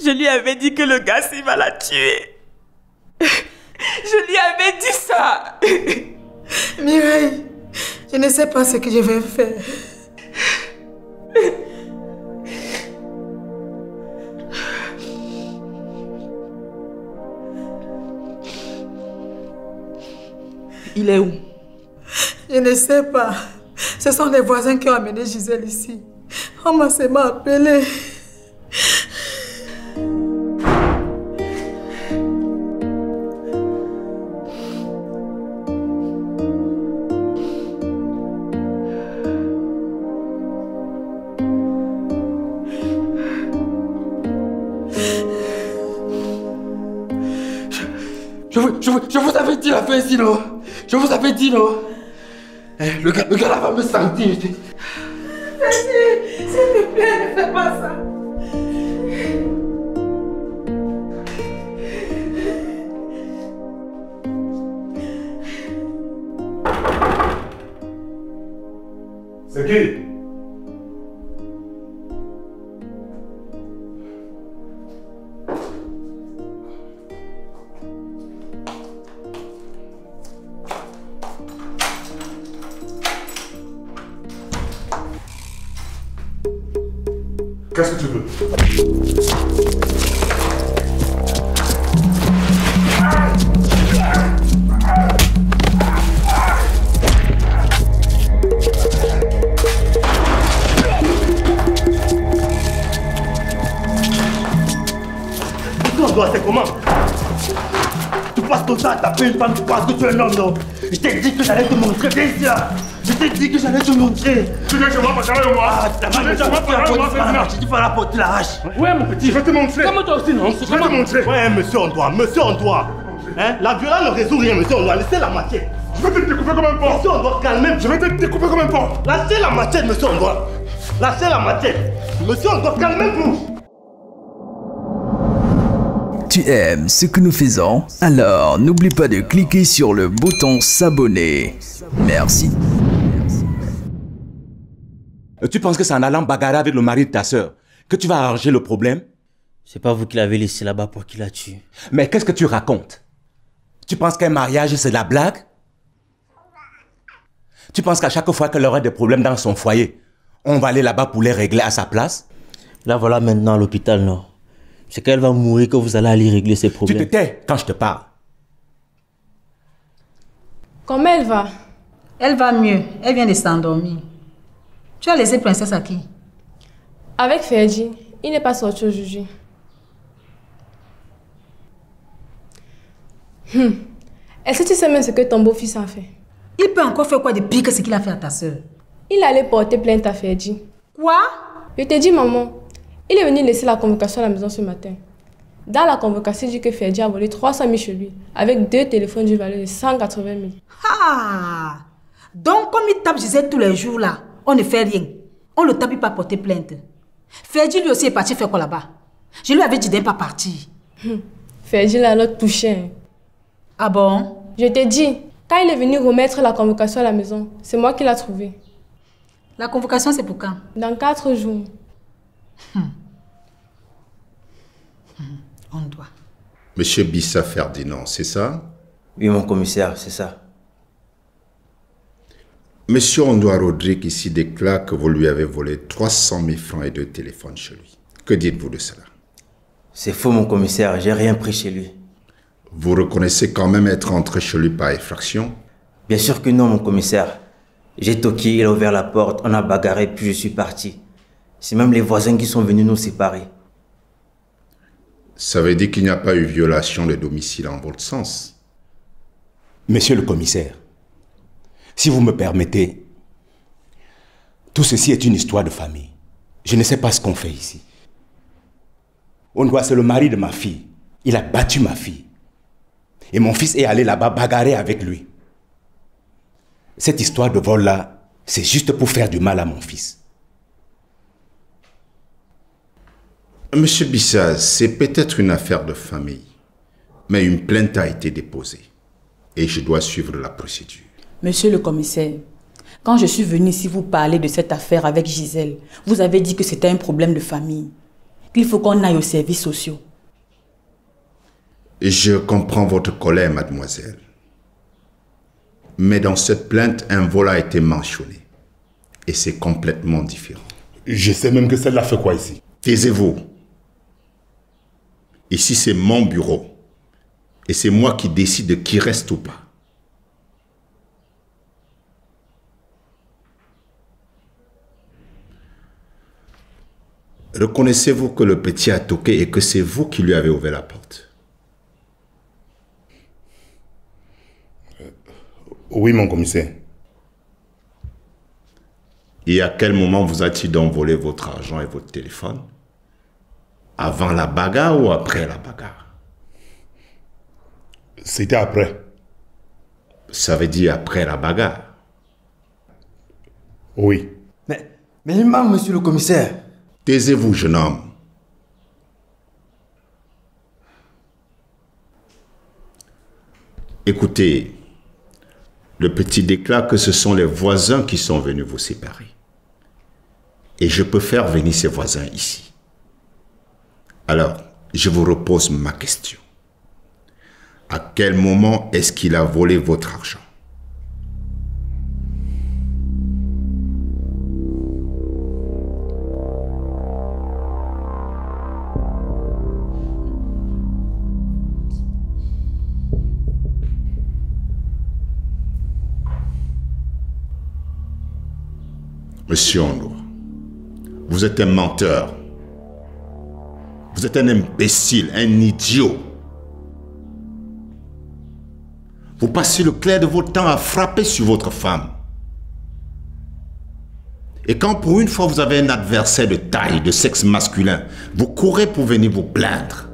Je lui avais dit que le gars, il va la tuer. Je lui avais dit ça. Mireille, je ne sais pas ce que je vais faire. Il est où? Je ne sais pas. Ce sont les voisins qui ont amené Gisèle ici. On m'a seulement appelé. Je vous avais dit la fin ici, non? Je vous avais dit, non? Le gars là va me sentir. Vas-y, s'il te plaît, ne fais pas ça. C'est qui? Qu'est-ce que tu veux? C'est comment? Tu passes ton temps à taper une femme, tu penses que tu es un homme, non? Je t'ai dit que j'allais te montrer, viens ici là. Je t'ai dit que j'allais te montrer. Tu viens chez moi pour parler avec moi? Ah, tu vas la porter la hache. Ouais, mon petit, je vais te montrer. Comment toi aussi, non? Je vais te montrer. Ouais, monsieur, on doit. Hein? La violence ne résout rien, monsieur, on doit laisser la machette. Je vais te découper comme un porc. Monsieur, on doit calmer. Je vais te découper comme un porc. Lâchez la machette, monsieur, on doit. Lâchez la machette. Monsieur, on doit calmer-vous. Tu aimes ce que nous faisons? Alors n'oublie pas de cliquer sur le bouton s'abonner. Merci. Tu penses que c'est en allant bagarrer avec le mari de ta sœur que tu vas arranger le problème? C'est pas vous qui l'avez laissé là-bas pour qu'il la tue. Mais qu'est-ce que tu racontes? Tu penses qu'un mariage c'est de la blague? Tu penses qu'à chaque fois qu'elle aura des problèmes dans son foyer, on va aller là-bas pour les régler à sa place? Là voilà maintenant à l'hôpital, non? C'est quand elle va mourir que vous allez aller régler ses problèmes. Tu te tais quand je te parle. Comment elle va? Elle va mieux. Elle vient de s'endormir. Tu as laissé Princesse à qui? Avec Ferdi. Il n'est pas sorti aujourd'hui. Est-ce que tu sais même ce que ton beau-fils a fait? Il peut encore faire quoi de pire que ce qu'il a fait à ta soeur? Il allait porter plainte à Ferdi. Quoi? Je t'ai dit, maman. Il est venu laisser la convocation à la maison ce matin. Dans la convocation, il dit que Ferdi a volé 300 000 chez lui, avec 2 téléphones d'une valeur de 180 000. Ah! Donc, comme il tape Gisèle tous les jours là, on ne fait rien. On le tape, il pas porter plainte. Ferdi lui aussi est parti faire quoi là-bas? Je lui avais dit de ne pas partir. Ferdi l'a alors touché. Ah bon? Je t'ai dit, quand il est venu remettre la convocation à la maison, c'est moi qui l'ai trouvé. La convocation, c'est pour quand? Dans 4 jours. On doit. Monsieur Bissa Ferdinand, c'est ça? Oui, mon commissaire, c'est ça. Monsieur Ondoa Rodrigue ici déclare que vous lui avez volé 300 000 francs et 2 téléphones chez lui. Que dites-vous de cela? C'est faux, mon commissaire, j'ai rien pris chez lui. Vous reconnaissez quand même être entré chez lui par effraction? Bien sûr que non, mon commissaire. J'ai toqué, il a ouvert la porte, on a bagarré, puis je suis parti. C'est même les voisins qui sont venus nous séparer. Ça veut dire qu'il n'y a pas eu violation de domicile en votre sens? Monsieur le commissaire, si vous me permettez, tout ceci est une histoire de famille. Je ne sais pas ce qu'on fait ici. Ondoa, c'est le mari de ma fille. Il a battu ma fille. Et mon fils est allé là-bas bagarrer avec lui. Cette histoire de vol-là, c'est juste pour faire du mal à mon fils. Monsieur Bissa, c'est peut-être une affaire de famille, mais une plainte a été déposée et je dois suivre la procédure. Monsieur le commissaire, quand je suis venue ici vous parler de cette affaire avec Gisèle, vous avez dit que c'était un problème de famille, qu'il faut qu'on aille aux services sociaux. Je comprends votre colère, mademoiselle. Mais dans cette plainte, un vol a été mentionné. Et c'est complètement différent. Je sais même que celle-là fait quoi ici? Taisez-vous. Ici, c'est mon bureau. Et c'est moi qui décide de qui reste ou pas. Reconnaissez-vous que le petit a toqué et que c'est vous qui lui avez ouvert la porte? Oui, mon commissaire. Et à quel moment vous a-t-il donc volé votre argent et votre téléphone? Avant la bagarre ou après la bagarre? C'était après. Ça veut dire après la bagarre? Oui. Mais il ment, monsieur le commissaire. Taisez-vous, jeune homme. Écoutez, le petit déclare que ce sont les voisins qui sont venus vous séparer. Et je peux faire venir ces voisins ici. Alors, je vous repose ma question. À quel moment est-ce qu'il a volé votre argent? Monsieur Ondoa, vous êtes un menteur. Vous êtes un imbécile, un idiot. Vous passez le clair de votre temps à frapper sur votre femme. Et quand pour une fois vous avez un adversaire de taille, de sexe masculin, vous courez pour venir vous plaindre.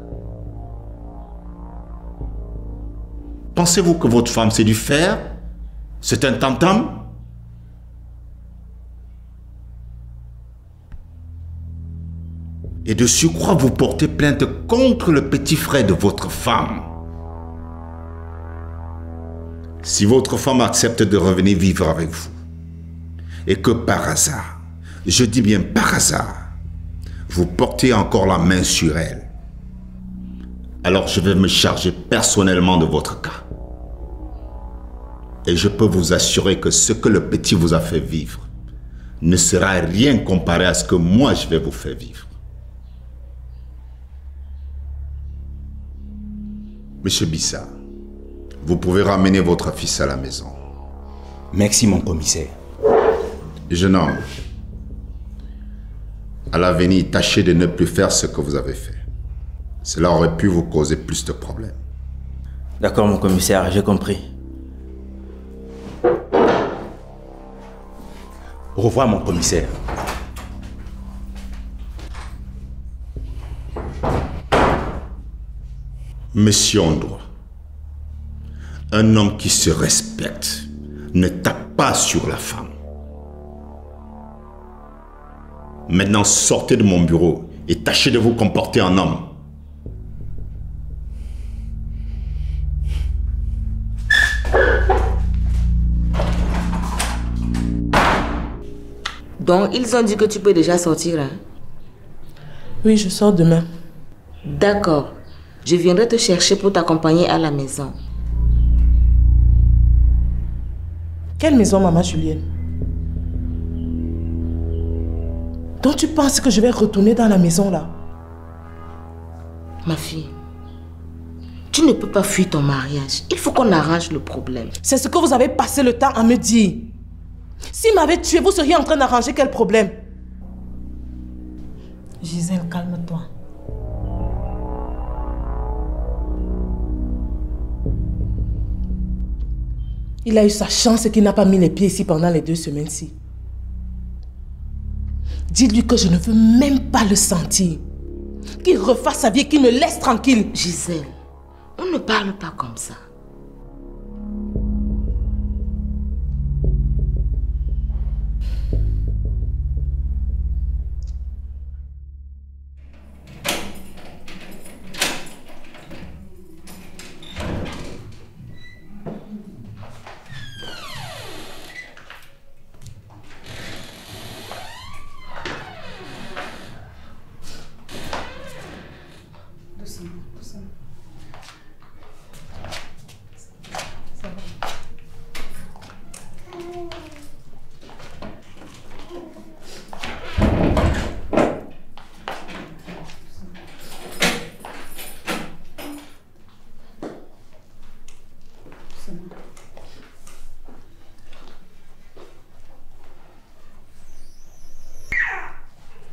Pensez-vous que votre femme c'est du fer? C'est un tam-tam? Et de surcroît, vous portez plainte contre le petit frère de votre femme. Si votre femme accepte de revenir vivre avec vous, et que par hasard, je dis bien par hasard, vous portez encore la main sur elle, alors je vais me charger personnellement de votre cas. Et je peux vous assurer que ce que le petit vous a fait vivre ne sera rien comparé à ce que moi je vais vous faire vivre. Monsieur Bissa, vous pouvez ramener votre fils à la maison. Merci, mon commissaire. Jeune homme, à l'avenir, tâchez de ne plus faire ce que vous avez fait. Cela aurait pu vous causer plus de problèmes. D'accord, mon commissaire, j'ai compris. Au revoir, mon commissaire. Monsieur Ondoa, un homme qui se respecte ne tape pas sur la femme. Maintenant, sortez de mon bureau et tâchez de vous comporter en homme. Donc, ils ont dit que tu peux déjà sortir, hein? Oui, je sors demain. D'accord. Je viendrai te chercher pour t'accompagner à la maison. Quelle maison, maman Julienne? Donc tu penses que je vais retourner dans la maison là? Ma fille, tu ne peux pas fuir ton mariage. Il faut qu'on arrange le problème. C'est ce que vous avez passé le temps à me dire. S'il m'avait tué, vous seriez en train d'arranger quel problème? Gisèle, calme-toi. Il a eu sa chance et qu'il n'a pas mis les pieds ici pendant les 2 semaines-ci. Dites-lui que je ne veux même pas le sentir. Qu'il refasse sa vie et qu'il me laisse tranquille. Gisèle, on ne parle pas comme ça.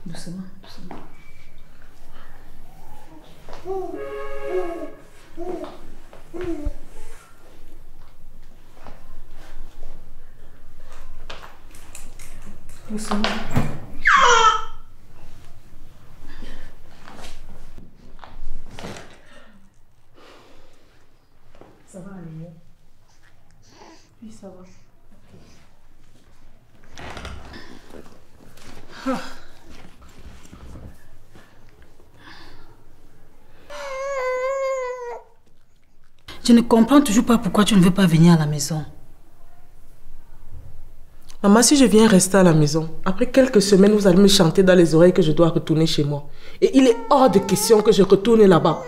Doucement, doucement. Doucement. ça va. Ah. Je ne comprends toujours pas pourquoi tu ne veux pas venir à la maison. Maman, si je viens rester à la maison, après quelques semaines, vous allez me chanter dans les oreilles que je dois retourner chez moi. Et il est hors de question que je retourne là-bas.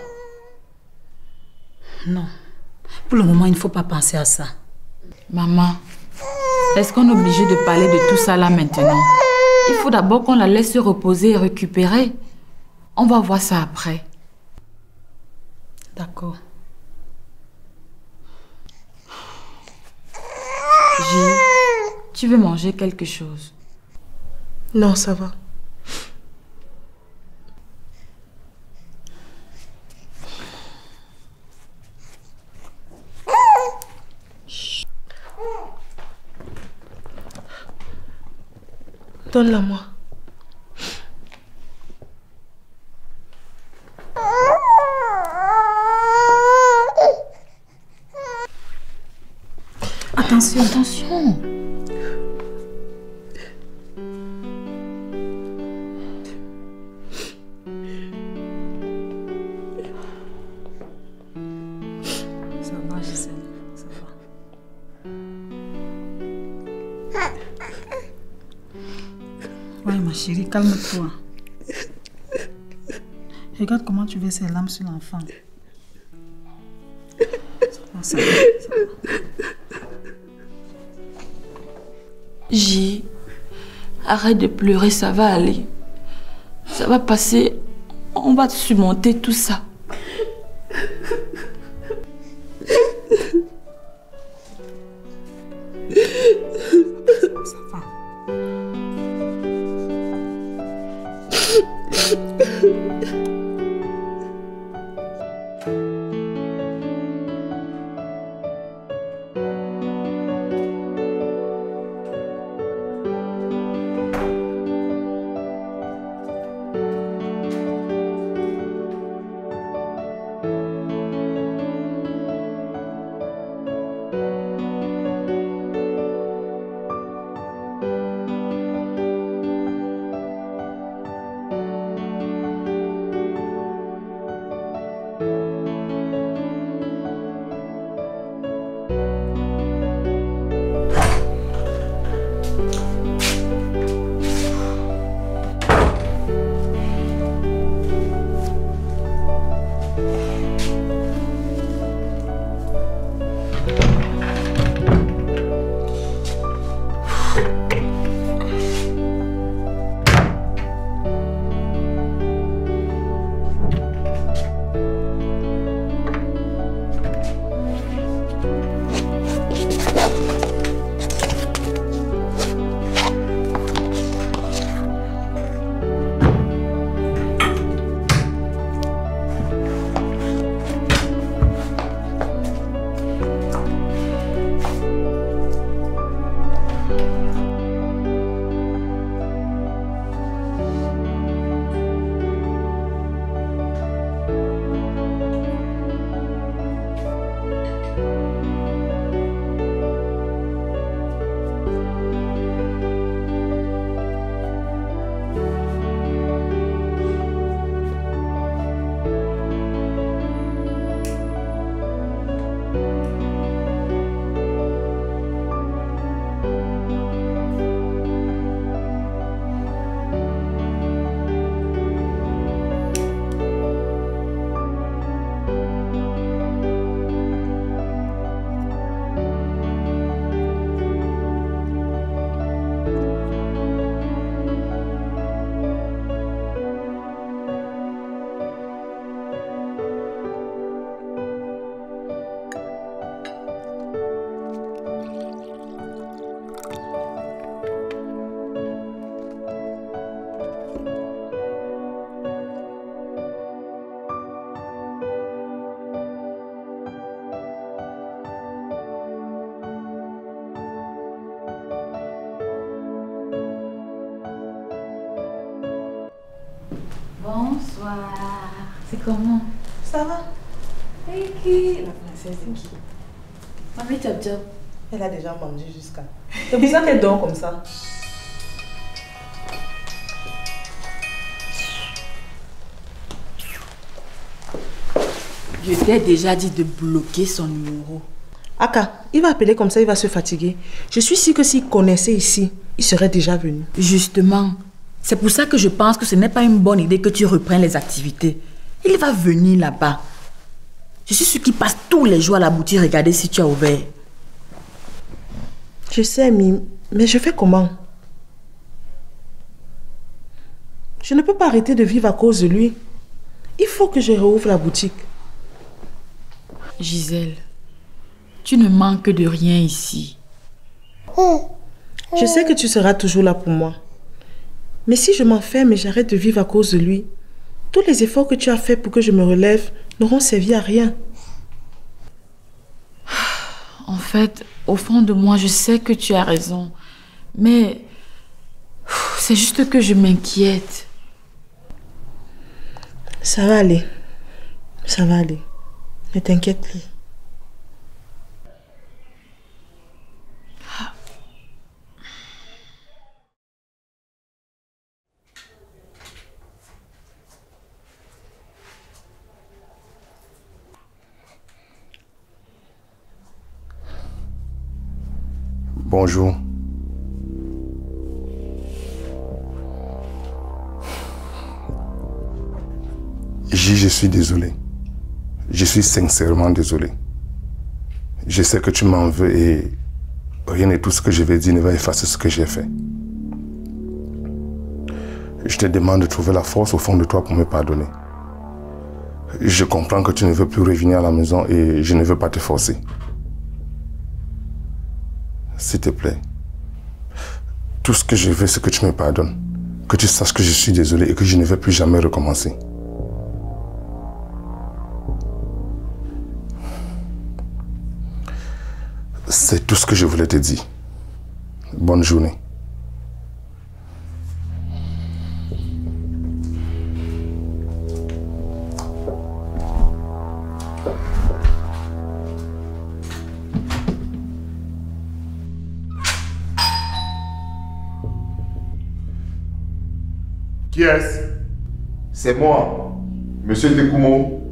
Non. Pour le moment, il ne faut pas penser à ça. Maman, est-ce qu'on est obligé de parler de tout ça là maintenant? Il faut d'abord qu'on la laisse se reposer et récupérer. On va voir ça après. D'accord. Gilles, tu veux manger quelque chose? Non, ça va. Donne-la moi. Attention, attention. Ça va, Gisèle, ça va. Ouais, ma chérie, calme-toi. Regarde comment tu verses ces larmes sur l'enfant. Ça va, ça va. J, arrête de pleurer, ça va aller. Ça va passer. On va surmonter tout ça. Ça va. Bonsoir. C'est comment? Ça va? Et qui? La princesse de qui? Mamie Tchop Tchop. Elle a déjà mangé jusqu'à... C'est pour ça qu'elle dort comme ça. Je t'ai déjà dit de bloquer son numéro. Aka, il va appeler comme ça, il va se fatiguer. Je suis sûre que s'il connaissait ici, il serait déjà venu. Justement, c'est pour ça que je pense que ce n'est pas une bonne idée que tu reprennes les activités. Il va venir là-bas. Je suis sûre qu'il passe tous les jours à la boutique regarder si tu as ouvert. Je sais, Mime, mais je fais comment? Je ne peux pas arrêter de vivre à cause de lui. Il faut que je rouvre la boutique. Gisèle, tu ne manques de rien ici. Je sais que tu seras toujours là pour moi. Mais si je m'enferme et j'arrête de vivre à cause de lui, tous les efforts que tu as faits pour que je me relève n'auront servi à rien. En fait, au fond de moi, je sais que tu as raison. Mais c'est juste que je m'inquiète. Ça va aller. Ça va aller. Ne t'inquiète plus. Bonjour. Je suis désolé. Je suis sincèrement désolé. Je sais que tu m'en veux et rien de tout ce que je vais dire ne va effacer ce que j'ai fait. Je te demande de trouver la force au fond de toi pour me pardonner. Je comprends que tu ne veux plus revenir à la maison et je ne veux pas te forcer. S'il te plaît, tout ce que je veux, c'est que tu me pardonnes. Que tu saches que je suis désolé et que je ne vais plus jamais recommencer. C'est tout ce que je voulais te dire. Bonne journée. Qui est-ce? C'est moi, Monsieur Tekoumo.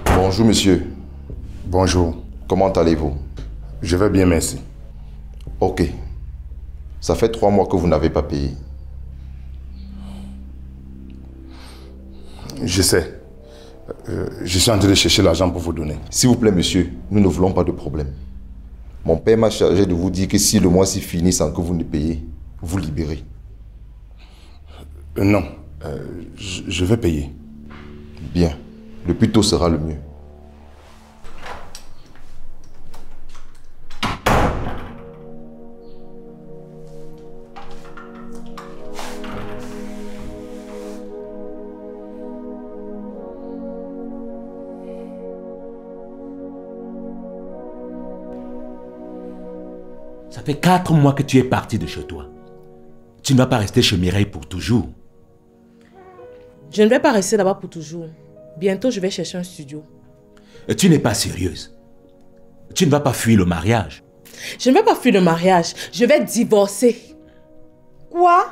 Bonjour monsieur. Bonjour. Comment allez-vous? Je vais bien, merci. Ok. Ça fait 3 mois que vous n'avez pas payé. Je sais. Je suis en train de chercher l'argent pour vous donner. S'il vous plaît, monsieur, nous ne voulons pas de problème. Mon père m'a chargé de vous dire que si le mois-ci finit sans que vous ne payez, vous libérez. Non. Je vais payer. Bien. Le plus tôt sera le mieux. Ça fait 4 mois que tu es parti de chez toi. Tu ne vas pas rester chez Mireille pour toujours. Je ne vais pas rester là-bas pour toujours. Bientôt, je vais chercher un studio. Et tu n'es pas sérieuse. Tu ne vas pas fuir le mariage. Je ne vais pas fuir le mariage. Je vais divorcer. Quoi?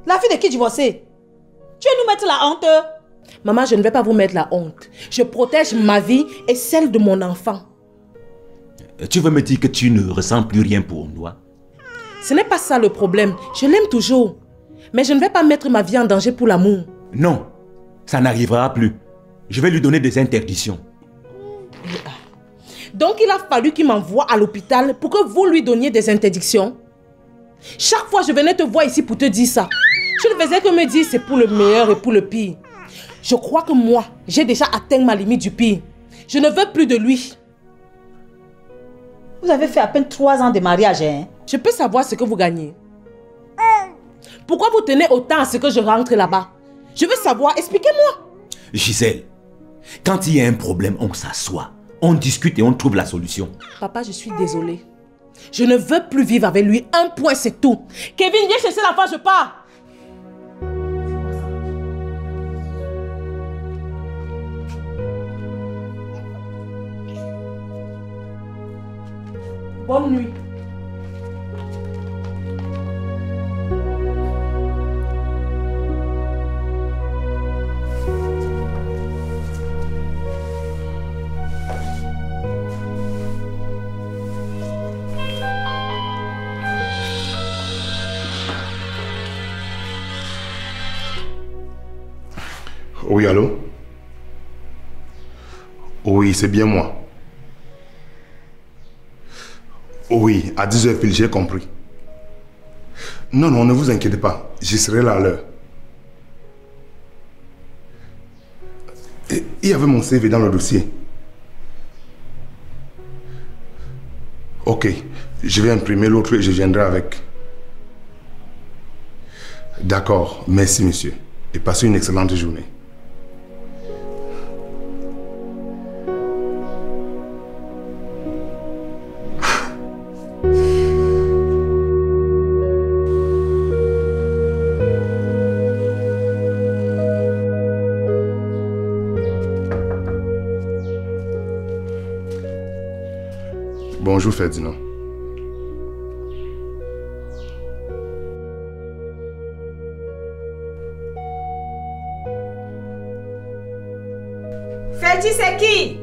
La fille de qui divorcer? Tu veux nous mettre la honte? Maman, je ne vais pas vous mettre la honte. Je protège ma vie et celle de mon enfant. Tu veux me dire que tu ne ressens plus rien pour moi? Ce n'est pas ça le problème. Je l'aime toujours. Mais je ne vais pas mettre ma vie en danger pour l'amour. Non, ça n'arrivera plus. Je vais lui donner des interdictions. Donc il a fallu qu'il m'envoie à l'hôpital pour que vous lui donniez des interdictions. Chaque fois je venais te voir ici pour te dire ça. Tu ne faisais que me dire c'est pour le meilleur et pour le pire. Je crois que moi, j'ai déjà atteint ma limite du pire. Je ne veux plus de lui. Vous avez fait à peine 3 ans de mariage, hein? Je peux savoir ce que vous gagnez. Pourquoi vous tenez autant à ce que je rentre là-bas? Je veux savoir, expliquez-moi. Gisèle, quand il y a un problème, on s'assoit, on discute et on trouve la solution. Papa, je suis désolée. Je ne veux plus vivre avec lui. Un point, c'est tout. Kevin, viens chercher l'enfant, je pars. Bonne nuit. Oui, allô? Oui, c'est bien moi. Oui, à 10h pile, j'ai compris. Non, non, ne vous inquiétez pas. Je serai là à l'heure. Il y avait mon CV dans le dossier. Ok, je vais imprimer l'autre et je viendrai avec. D'accord, merci monsieur. Et passez une excellente journée. Bonjour Ferdinand. Ferdi, c'est qui?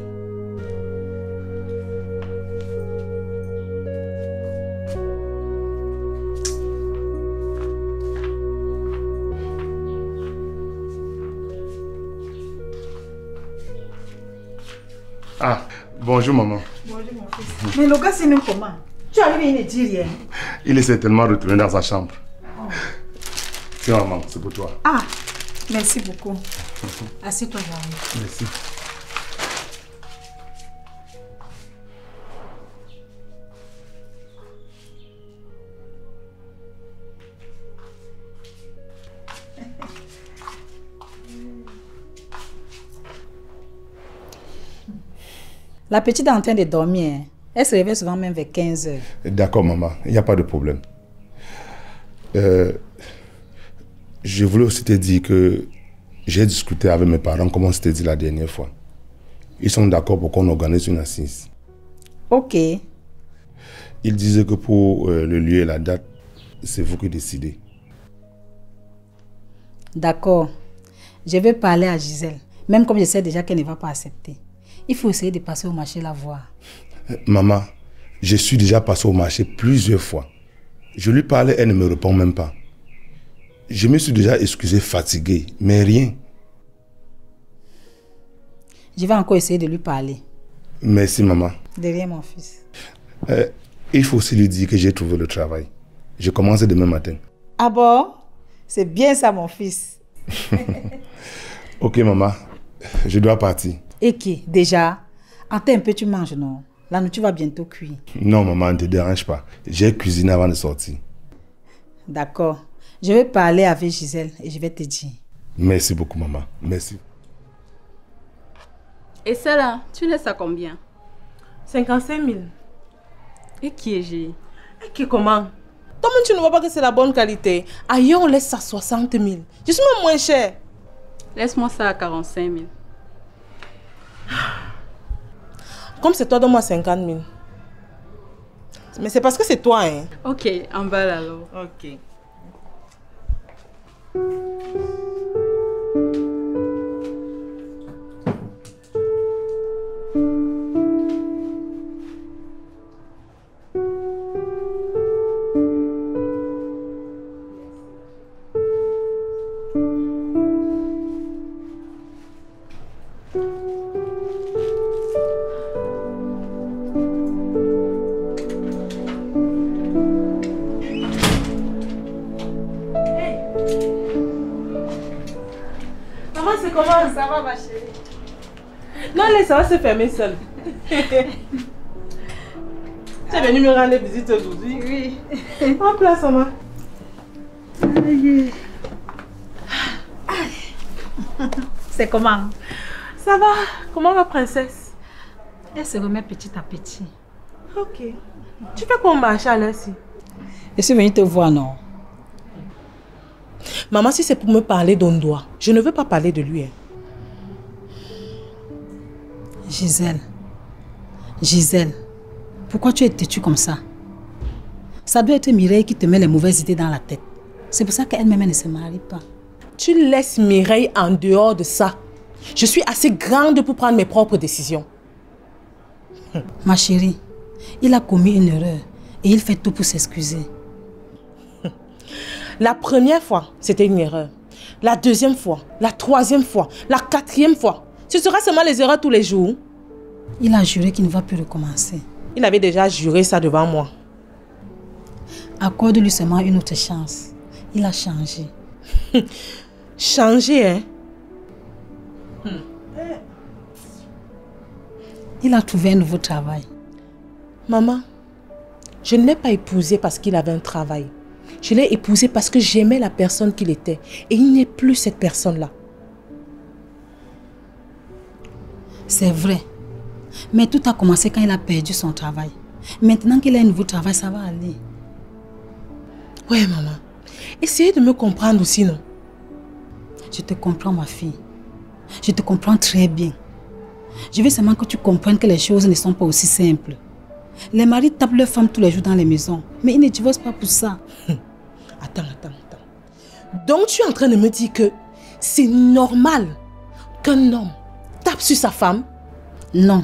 Ah, bonjour maman. Bonjour mon fils. Mais le gars, c'est nous comment? Tu arrives et il ne dit rien. Il est certainement retourné dans sa chambre. Oh. Tiens maman, c'est pour toi. Ah, merci beaucoup. Assieds-toi, j'arrive. Merci. La petite est en train de dormir. Elle se réveille souvent même vers 15h. D'accord, maman. Il n'y a pas de problème. Je voulais aussi te dire que j'ai discuté avec mes parents, comme on s'était dit la dernière fois. Ils sont d'accord pour qu'on organise une assise. Ok. Ils disaient que pour le lieu et la date, c'est vous qui décidez. D'accord. Je vais parler à Gisèle. Même comme je sais déjà qu'elle ne va pas accepter. Il faut essayer de passer au marché la voir. Maman, je suis déjà passé au marché plusieurs fois. Je lui parlais, elle ne me répond même pas. Je me suis déjà excusé, fatigué, mais rien. Je vais encore essayer de lui parler. Merci, maman. De rien, mon fils. Il faut aussi lui dire que j'ai trouvé le travail. Je commence demain matin. Ah bon? C'est bien ça, mon fils. Ok, maman. Je dois partir. Et qui? Déjà? Attends un peu, tu manges, non? La nourriture va bientôt cuire. Non, maman, ne te dérange pas. J'ai cuisiné avant de sortir. D'accord. Je vais parler avec Gisèle et je vais te dire. Merci beaucoup, maman. Merci. Et celle-là, tu laisses à combien? 55 000. Et qui est G? Et qui comment? Toi-même, tu ne vois pas que c'est la bonne qualité. Ailleurs, on laisse ça à 60 000. Je suis même moins cher. Laisse-moi ça à 45 000. Comme c'est toi, donne-moi 50 000. Mais c'est parce que c'est toi, hein. Ok, emballe alors. Ok. Comment ça va, ma chérie? Non, allez, ça va se fermer seul. Tu es venue me rendre visite aujourd'hui? Oui. En place, maman. C'est comment? Ça va. Comment va princesse? Elle se remet petit à petit. Ok. Tu fais quoi marcher à l'heure-ci? Je suis venue te voir, non? Maman, si c'est pour me parler d'Ondoa, je ne veux pas parler de lui. Gisèle, pourquoi tu es têtue comme ça? Ça doit être Mireille qui te met les mauvaises idées dans la tête. C'est pour ça qu'elle-même ne se marie pas. Tu laisses Mireille en dehors de ça. Je suis assez grande pour prendre mes propres décisions. Ma chérie, il a commis une erreur et il fait tout pour s'excuser. La première fois, c'était une erreur. La deuxième fois, la troisième fois, la quatrième fois. Ce sera seulement les erreurs tous les jours. Il a juré qu'il ne va plus recommencer. Il avait déjà juré ça devant moi. Accorde-lui seulement une autre chance. Il a changé. Changé, hein? Il a trouvé un nouveau travail. Maman, je ne l'ai pas épousé parce qu'il avait un travail. Je l'ai épousé parce que j'aimais la personne qu'il était. Et il n'est plus cette personne-là. C'est vrai. Mais tout a commencé quand il a perdu son travail. Maintenant qu'il a un nouveau travail, ça va aller. Ouais, maman. Essayez de me comprendre aussi, non? Je te comprends, ma fille. Je te comprends très bien. Je veux seulement que tu comprennes que les choses ne sont pas aussi simples. Les maris tapent leurs femmes tous les jours dans les maisons. Mais ils ne divorcent pas pour ça. Attends. Donc tu es en train de me dire que c'est normal qu'un homme tape sur sa femme? Non.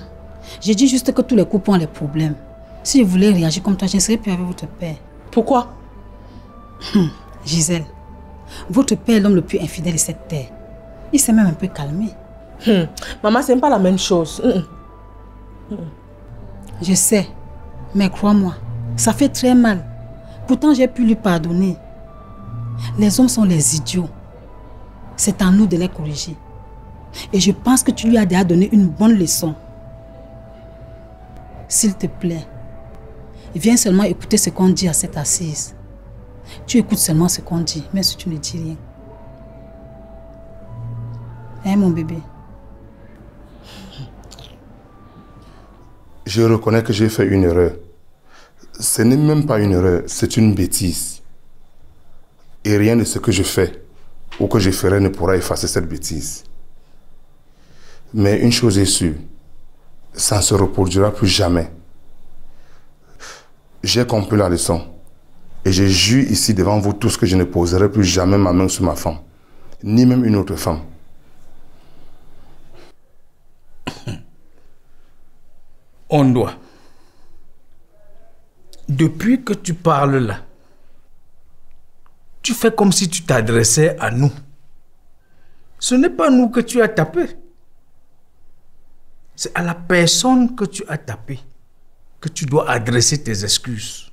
Je dis juste que tous les couples ont les problèmes. Si je voulais réagir comme toi, je ne serais plus avec votre père. Pourquoi? Gisèle, votre père est l'homme le plus infidèle de cette terre. Il s'est même un peu calmé. Maman, ce n'est pas la même chose. Je sais, mais crois-moi, ça fait très mal. Pourtant, j'ai pu lui pardonner. Les hommes sont les idiots. C'est à nous de les corriger. Et je pense que tu lui as déjà donné une bonne leçon. S'il te plaît, viens seulement écouter ce qu'on dit à cette assise. Tu écoutes seulement ce qu'on dit, même si tu ne dis rien. Hein, mon bébé? Je reconnais que j'ai fait une erreur. Ce n'est même pas une erreur, c'est une bêtise. Et rien de ce que je fais ou que je ferai ne pourra effacer cette bêtise. Mais une chose est sûre, ça ne se reproduira plus jamais. J'ai compris la leçon. Et je jure ici devant vous tous que je ne poserai plus jamais ma main sur ma femme. Ni même une autre femme. Ondoa. Depuis que tu parles là, tu fais comme si tu t'adressais à nous. Ce n'est pas nous que tu as tapé. C'est à la personne que tu as tapé que tu dois adresser tes excuses.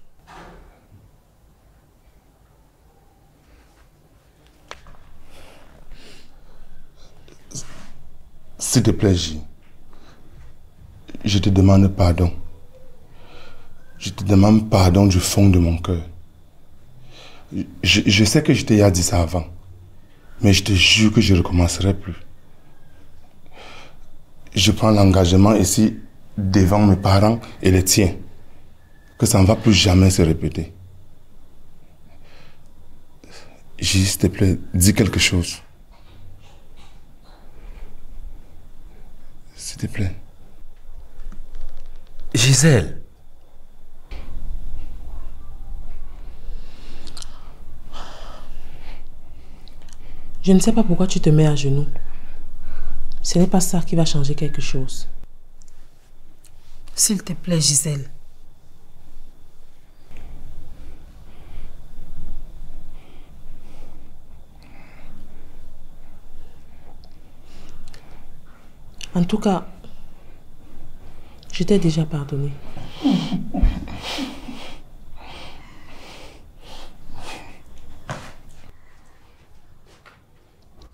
S'il te plaît, J. Je te demande pardon. Je te demande pardon du fond de mon cœur. Je sais que je t'ai dit ça avant, mais je te jure que je ne recommencerai plus. Je prends l'engagement ici devant mes parents et les tiens, que ça ne va plus jamais se répéter. J, s'il te plaît, dis quelque chose. S'il te plaît. Gisèle. Je ne sais pas pourquoi tu te mets à genoux. Ce n'est pas ça qui va changer quelque chose. S'il te plaît, Gisèle. En tout cas, je t'ai déjà pardonné.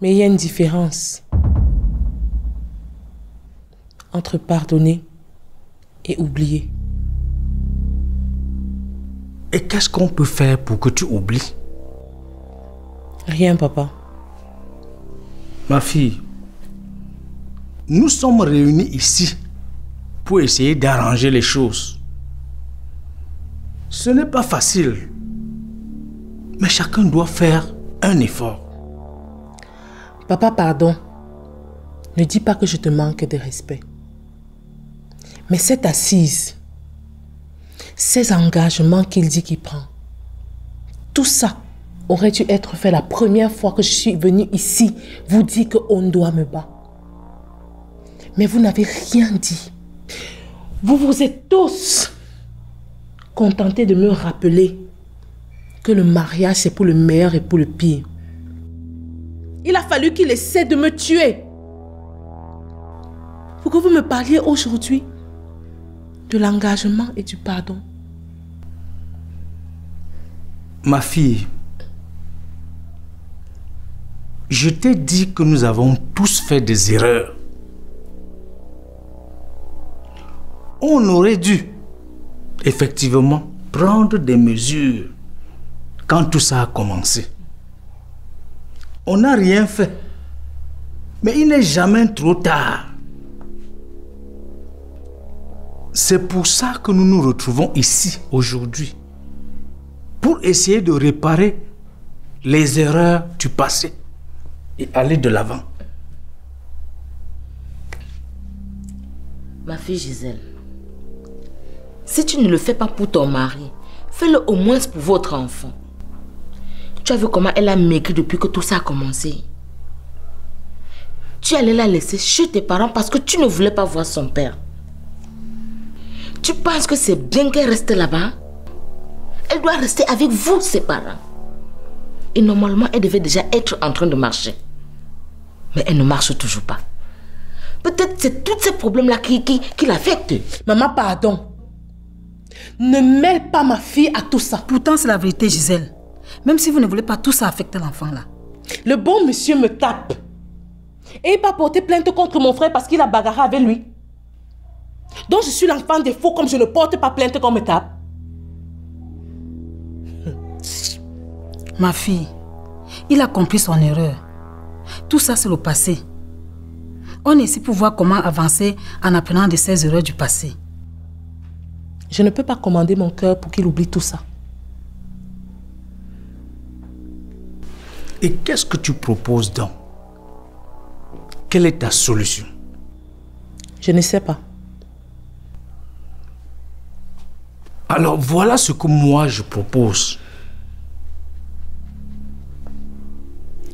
Mais il y a une différence entre pardonner et oublier. Et qu'est-ce qu'on peut faire pour que tu oublies? Rien, papa. Ma fille, Nous sommes réunis ici pour essayer d'arranger les choses. Ce n'est pas facile, mais chacun doit faire un effort. Papa, pardon. Ne dis pas que je te manque de respect. Mais cette assise, ces engagements qu'il dit qu'il prend, tout ça aurait dû être fait la première fois que je suis venue ici vous dire qu'on doit me battre. Mais vous n'avez rien dit. Vous vous êtes tous contentés de me rappeler que le mariage c'est pour le meilleur et pour le pire. Il a fallu qu'il essaie de me tuer pour que vous me parliez aujourd'hui de l'engagement et du pardon. Ma fille, je t'ai dit que nous avons tous fait des erreurs. On aurait dû effectivement prendre des mesures quand tout ça a commencé. On n'a rien fait. Mais il n'est jamais trop tard. C'est pour ça que nous nous retrouvons ici aujourd'hui. Pour essayer de réparer les erreurs du passé et aller de l'avant. Ma fille Gisèle, si tu ne le fais pas pour ton mari, fais-le au moins pour votre enfant. Tu as vu comment elle a maigri depuis que tout ça a commencé. Tu allais la laisser chez tes parents parce que tu ne voulais pas voir son père. Tu penses que c'est bien qu'elle reste là-bas? Elle doit rester avec vous, ses parents. Et normalement, elle devait déjà être en train de marcher. Mais elle ne marche toujours pas. Peut-être c'est tous ces problèmes-là qui l'affectent. Maman, pardon. Ne mêle pas ma fille à tout ça. Pourtant, c'est la vérité, Gisèle. Même si vous ne voulez pas, tout ça affecte l'enfant là. Le bon monsieur me tape. Et il va porter plainte contre mon frère parce qu'il a bagarré avec lui. Donc je suis l'enfant des faux comme je ne porte pas plainte qu'on me tape. Ma fille, il a compris son erreur. Tout ça, c'est le passé. On est ici pour voir comment avancer en apprenant de ses erreurs du passé. Je ne peux pas commander mon cœur pour qu'il oublie tout ça. Et qu'est-ce que tu proposes donc? Quelle est ta solution? Je ne sais pas. Alors voilà ce que moi je propose.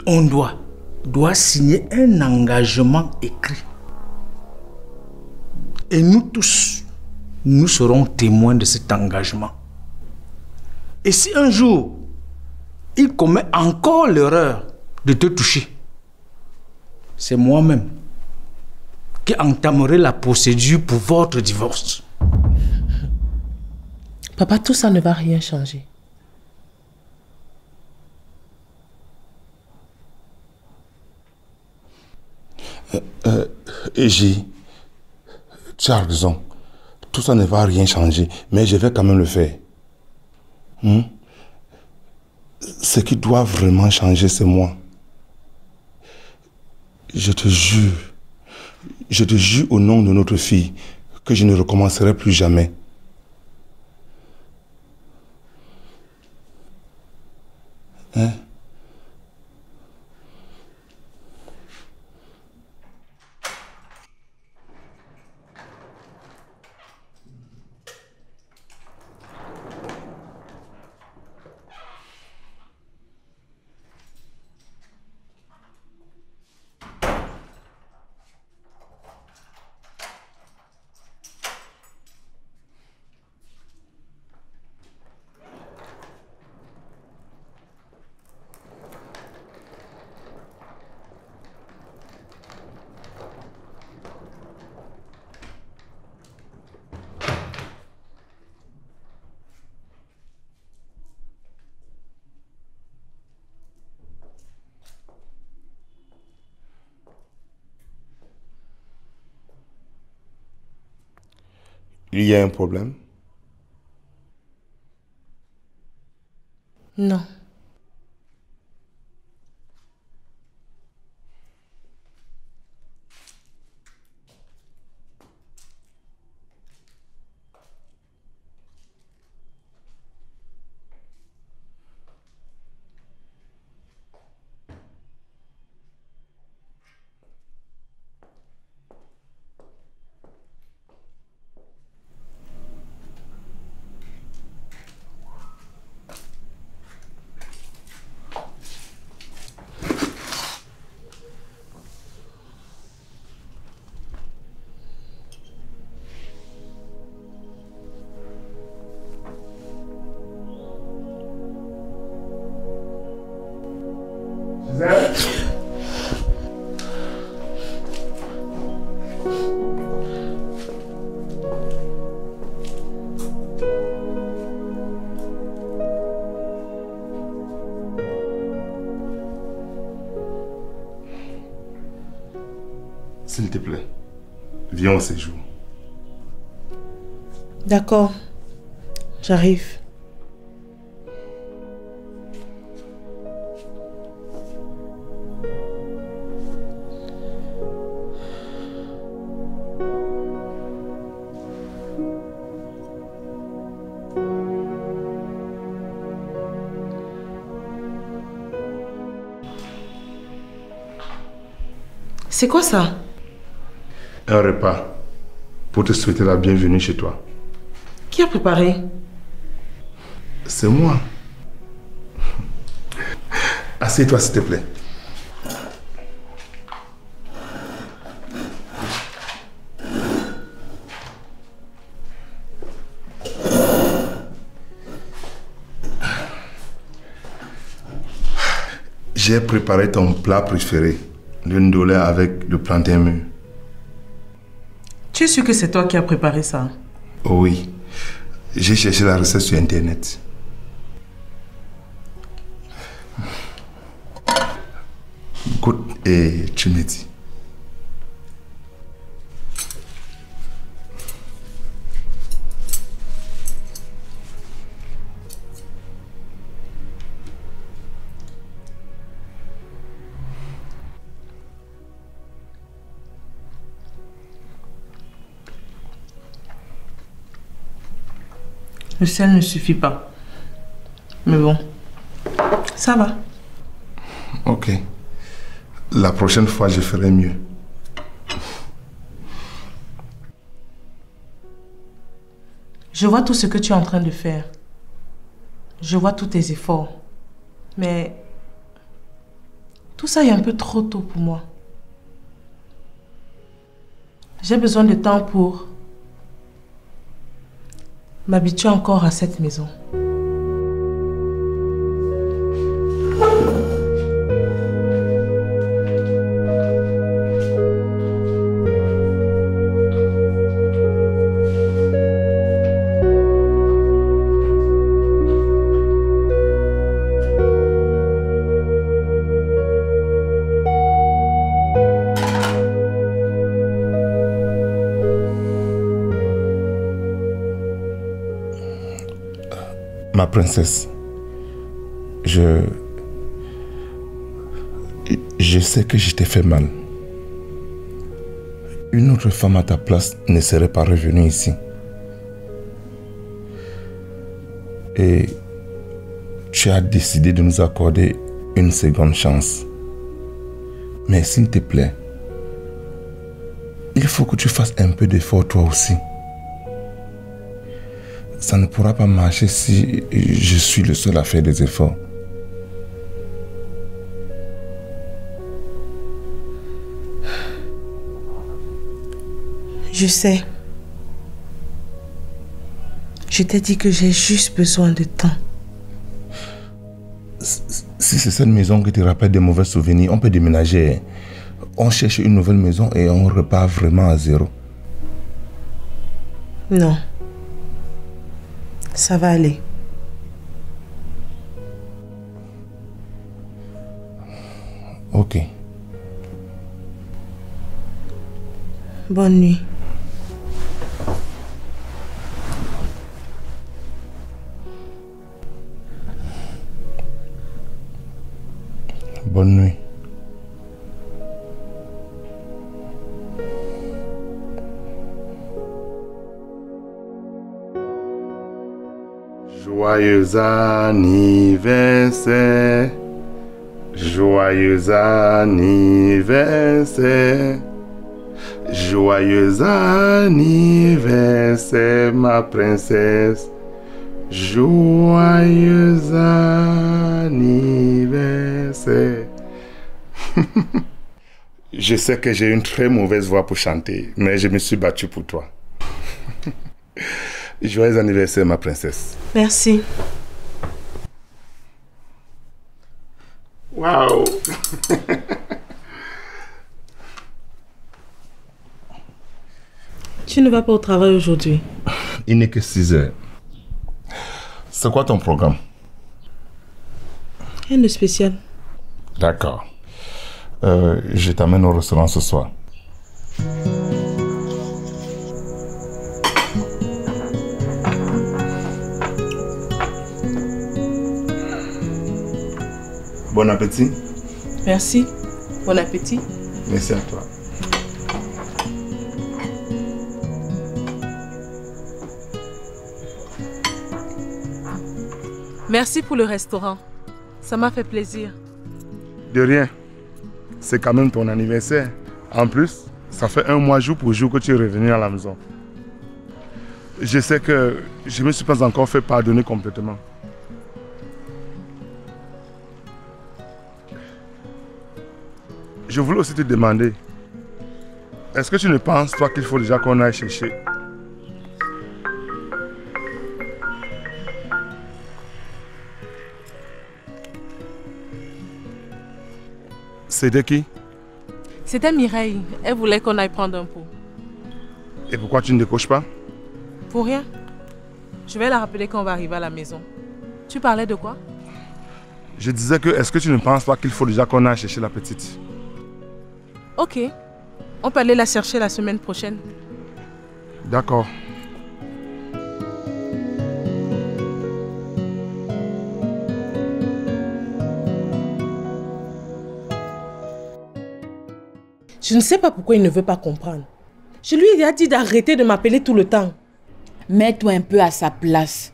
On doit signer un engagement écrit. Et nous tous, nous serons témoins de cet engagement. Et si un jour, il commet encore l'erreur de te toucher, c'est moi-même qui entamerai la procédure pour votre divorce. Papa, tout ça ne va rien changer. J, tu as raison. Tout ça ne va rien changer, mais je vais quand même le faire. Ce qui doit vraiment changer, c'est moi. Je te jure au nom de notre fille que je ne recommencerai plus jamais. Hein? Il y a un problème? Non. S'il te plaît, viens au séjour. D'accord, j'arrive. C'est quoi ça? Un repas pour te souhaiter la bienvenue chez toi. Qui a préparé? C'est moi. Assieds-toi s'il te plaît. J'ai préparé ton plat préféré, le ndolé avec le plantain mûr. Tu es sûr que c'est toi qui as préparé ça? Oh oui, j'ai cherché la recette sur internet. Goûte et tu me dis. Le sel ne suffit pas. Mais bon, ça va. Ok. La prochaine fois, je ferai mieux. Je vois tout ce que tu es en train de faire. Je vois tous tes efforts. Mais tout ça est un peu trop tôt pour moi. J'ai besoin de temps pour m'habituer encore à cette maison. Ma princesse, je sais que je t'ai fait mal. Une autre femme à ta place ne serait pas revenue ici. Et tu as décidé de nous accorder une seconde chance. Mais s'il te plaît, il faut que tu fasses un peu d'effort toi aussi. Ça ne pourra pas marcher si je suis le seul à faire des efforts. Je sais. Je t'ai dit que j'ai juste besoin de temps. Si c'est cette maison qui te rappelle des mauvais souvenirs, on peut déménager. On cherche une nouvelle maison et on repart vraiment à zéro. Non. Ça va aller. Ok. Bonne nuit. Bonne nuit. Joyeux anniversaire, joyeux anniversaire, joyeux anniversaire, ma princesse, joyeux anniversaire. Je sais que j'ai une très mauvaise voix pour chanter, mais je me suis battu pour toi. Joyeux anniversaire, ma princesse. Merci. Waouh. Tu ne vas pas au travail aujourd'hui? Il n'est que 6 heures. C'est quoi ton programme? Rien de spécial. D'accord. Je t'amène au restaurant ce soir. Bon appétit. Merci. Bon appétit. Merci à toi. Merci pour le restaurant. Ça m'a fait plaisir. De rien. C'est quand même ton anniversaire. En plus, ça fait 1 mois jour pour jour que tu es revenu à la maison. Je sais que je ne me suis pas encore fait pardonner complètement. Je voulais aussi te demander, est-ce que tu ne penses pas qu'il faut déjà qu'on aille chercher C'était qui? C'était Mireille. Elle voulait qu'on aille prendre un pot. Et pourquoi tu ne décoches pas? Pour rien. Je vais la rappeler quand on va arriver à la maison. Tu parlais de quoi? Je disais que, est-ce que tu ne penses pas qu'il faut déjà qu'on aille chercher la petite? Ok. On peut aller la chercher la semaine prochaine. D'accord. Je ne sais pas pourquoi il ne veut pas comprendre. Je lui ai dit d'arrêter de m'appeler tout le temps. Mets-toi un peu à sa place.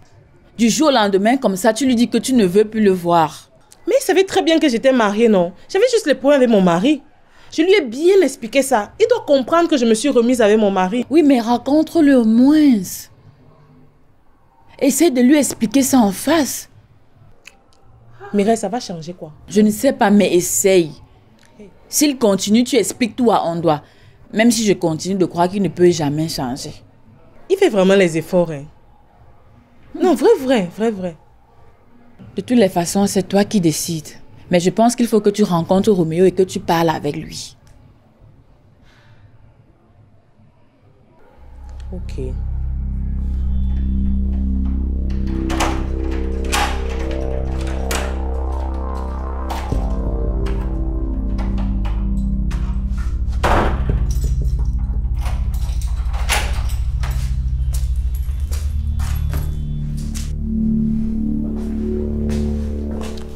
Du jour au lendemain, comme ça, tu lui dis que tu ne veux plus le voir. Mais il savait très bien que j'étais mariée, non? J'avais juste les problèmes avec mon mari. Je lui ai bien expliqué ça. Il doit comprendre que je me suis remise avec mon mari. Oui, mais rencontre-le au moins. Essaye de lui expliquer ça en face. Mireille, ça va changer quoi? Je ne sais pas, mais essaye. S'il continue, tu expliques tout à Ondoa. Même si je continue de croire qu'il ne peut jamais changer. Il fait vraiment les efforts, hein. Non, vrai. De toutes les façons, c'est toi qui décides. Mais je pense qu'il faut que tu rencontres Roméo et que tu parles avec lui. Ok.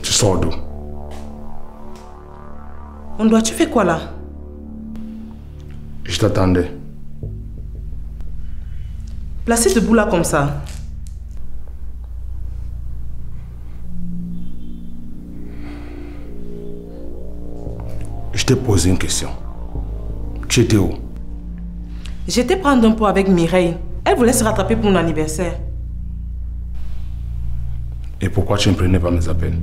Tu sors d'où? Ondoa, tu fais quoi là? Je t'attendais. Placé debout là comme ça. Je t'ai posé une question. Tu étais où? J'étais prendre un pot avec Mireille. Elle voulait se rattraper pour mon anniversaire. Et pourquoi tu ne prenais pas mes appels?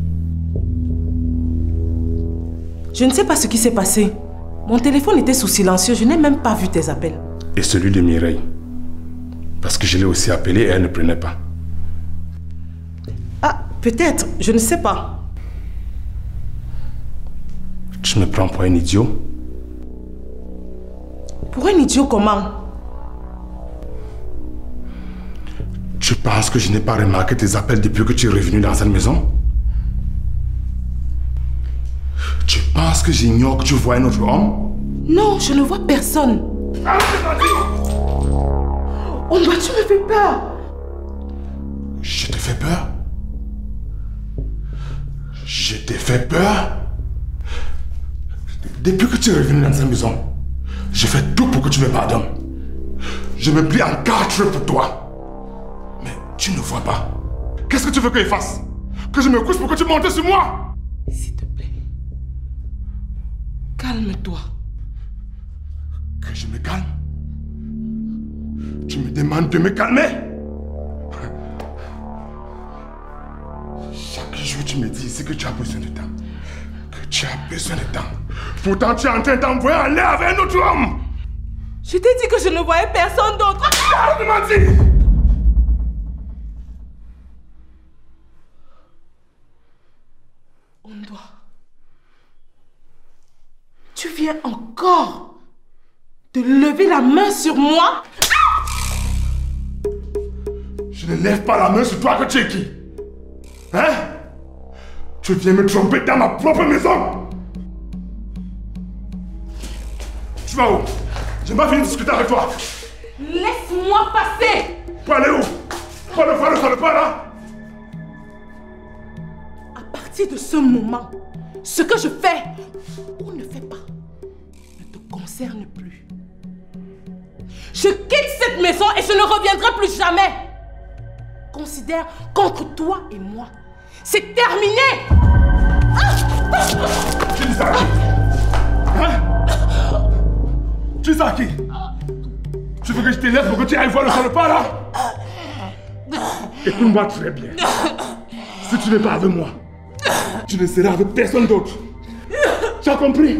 Je ne sais pas ce qui s'est passé. Mon téléphone était sous silencieux. Je n'ai même pas vu tes appels. Et celui de Mireille? Parce que je l'ai aussi appelée et elle ne prenait pas. Ah, peut-être. Je ne sais pas. Tu me prends pour un idiot? Pour un idiot comment? Tu penses que je n'ai pas remarqué tes appels depuis que tu es revenu dans cette maison? Tu penses que j'ignore que tu vois un autre homme? Non, je ne vois personne. Ondoa, tu me fais peur. Je te fais peur? Je t'ai fait peur? Depuis que tu es revenu dans cette maison, je fais tout pour que tu me pardonnes. Je me plie en 4 pour toi. Mais tu ne vois pas. Qu'est-ce que tu veux que je fasse? Que je me couche pour que tu montes sur moi? S'il te plaît. Calme-toi. Que je me calme? Tu me demandes de me calmer? Chaque jour tu me dis ici que tu as besoin de temps. Que tu as besoin de temps. Pourtant tu es en train d'envoyer en l'air avec un autre homme. Je t'ai dit que je ne voyais personne d'autre. Arrête de mentir! Ondoa. Tu viens encore de lever la main sur moi? Je ne lève pas la main sur toi que tu es qui? Hein? Tu viens me tromper dans ma propre maison? Tu vas où? Je n'ai pas fini de discuter avec toi. Laisse-moi passer! Pour aller où? Pour le faire le pas là? À partir de ce moment, Ce que je fais ou ne fais pas ne te concerne plus. Je quitte cette maison et je ne reviendrai plus jamais. Considère qu'entre toi et moi, c'est terminé. Tu dis ça à qui? Hein? Tu dis ça à qui? Tu veux que je te laisse pour que tu ailles voir le salopard là? Écoute-moi très bien. Si tu n'es pas avec moi, tu ne seras avec personne d'autre. Tu as compris?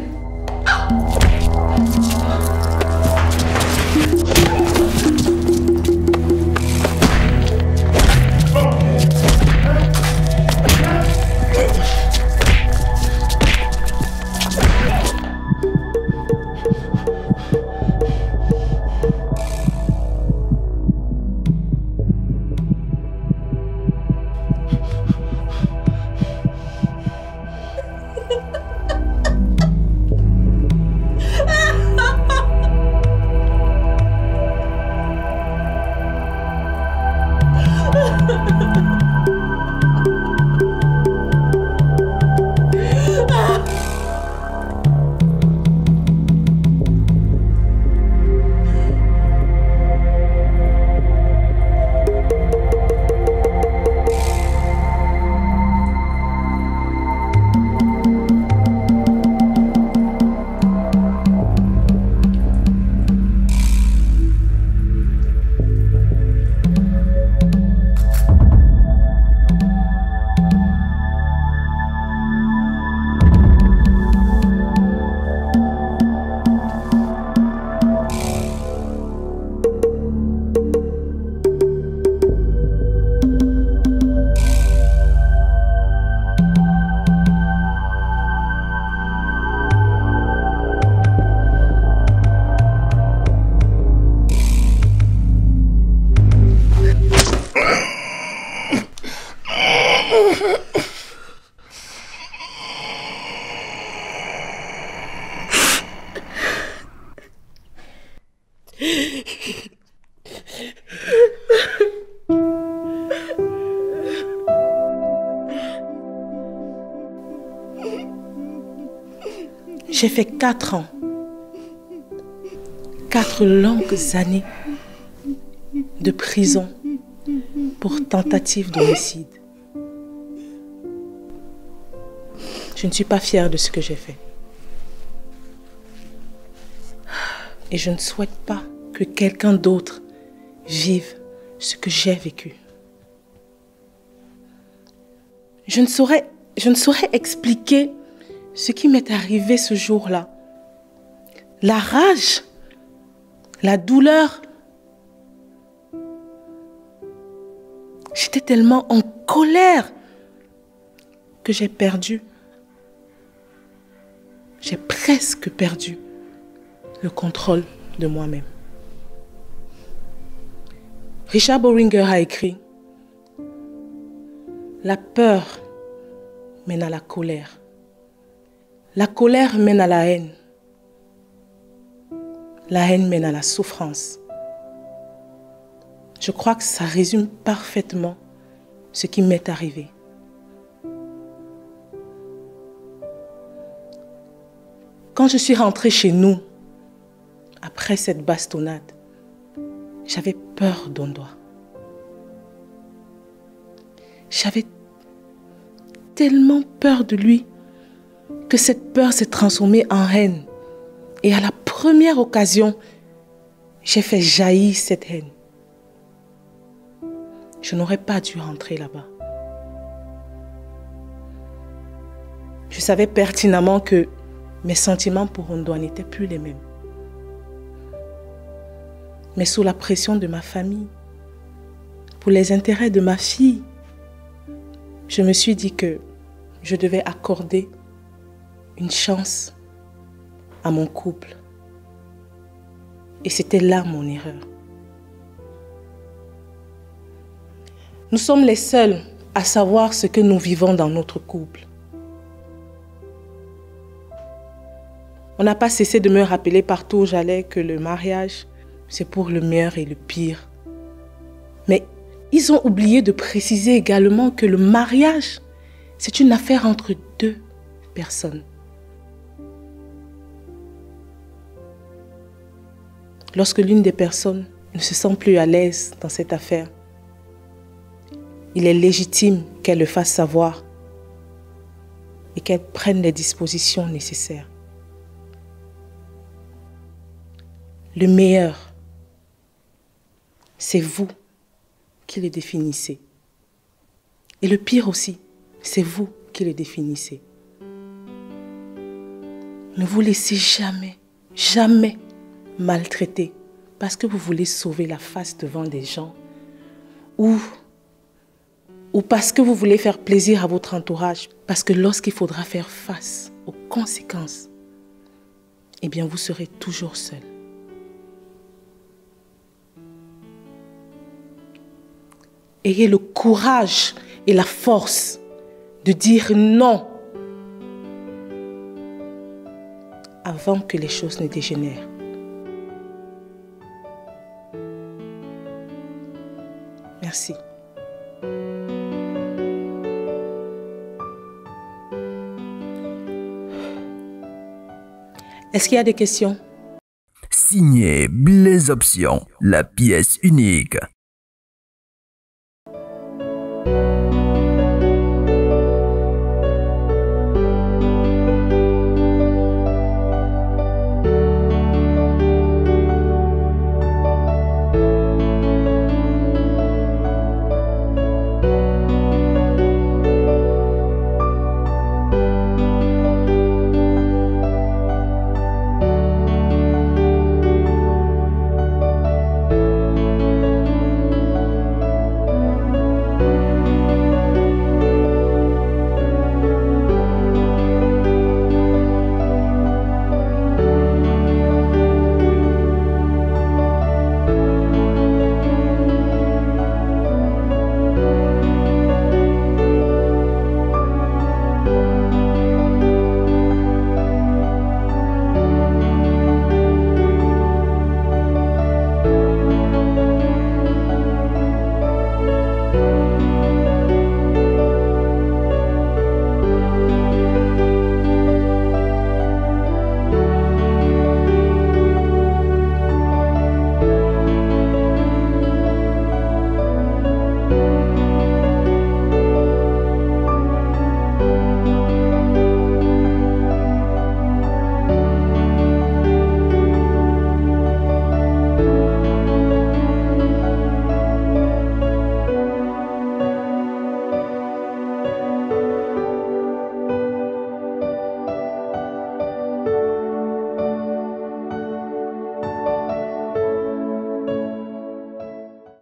J'ai fait 4 ans. 4 longues années de prison pour tentative d'homicide. Je ne suis pas fière de ce que j'ai fait. Et je ne souhaite pas que quelqu'un d'autre vive ce que j'ai vécu. Je ne saurais expliquer ce qui m'est arrivé ce jour-là. La rage, la douleur. J'étais tellement en colère que j'ai presque perdu le contrôle de moi-même. Richard Bohringer a écrit « La peur mène à la colère. La colère mène à la haine. La haine mène à la souffrance. » Je crois que ça résume parfaitement ce qui m'est arrivé. Quand je suis rentrée chez nous, après cette bastonnade, j'avais peur d'Ondoa. J'avais tellement peur de lui que cette peur s'est transformée en haine. Et à la première occasion, j'ai fait jaillir cette haine. Je n'aurais pas dû rentrer là-bas. Je savais pertinemment que mes sentiments pour Ondoa n'étaient plus les mêmes. Mais sous la pression de ma famille, pour les intérêts de ma fille, je me suis dit que je devais accorder une chance à mon couple. Et c'était là mon erreur. Nous sommes les seuls à savoir ce que nous vivons dans notre couple. On n'a pas cessé de me rappeler partout où j'allais que le mariage, c'est pour le meilleur et le pire. Mais ils ont oublié de préciser également que le mariage, c'est une affaire entre deux personne. Lorsque l'une des personnes ne se sent plus à l'aise dans cette affaire, il est légitime qu'elle le fasse savoir et qu'elle prenne les dispositions nécessaires. Le meilleur, c'est vous qui le définissez. Et le pire aussi, c'est vous qui le définissez. Ne vous laissez jamais, jamais maltraiter parce que vous voulez sauver la face devant des gens ou parce que vous voulez faire plaisir à votre entourage, parce que lorsqu'il faudra faire face aux conséquences, eh bien vous serez toujours seul. Ayez le courage et la force de dire non avant que les choses ne dégénèrent. Merci. Est-ce qu'il y a des questions? Signé Blaise Option, la pièce unique.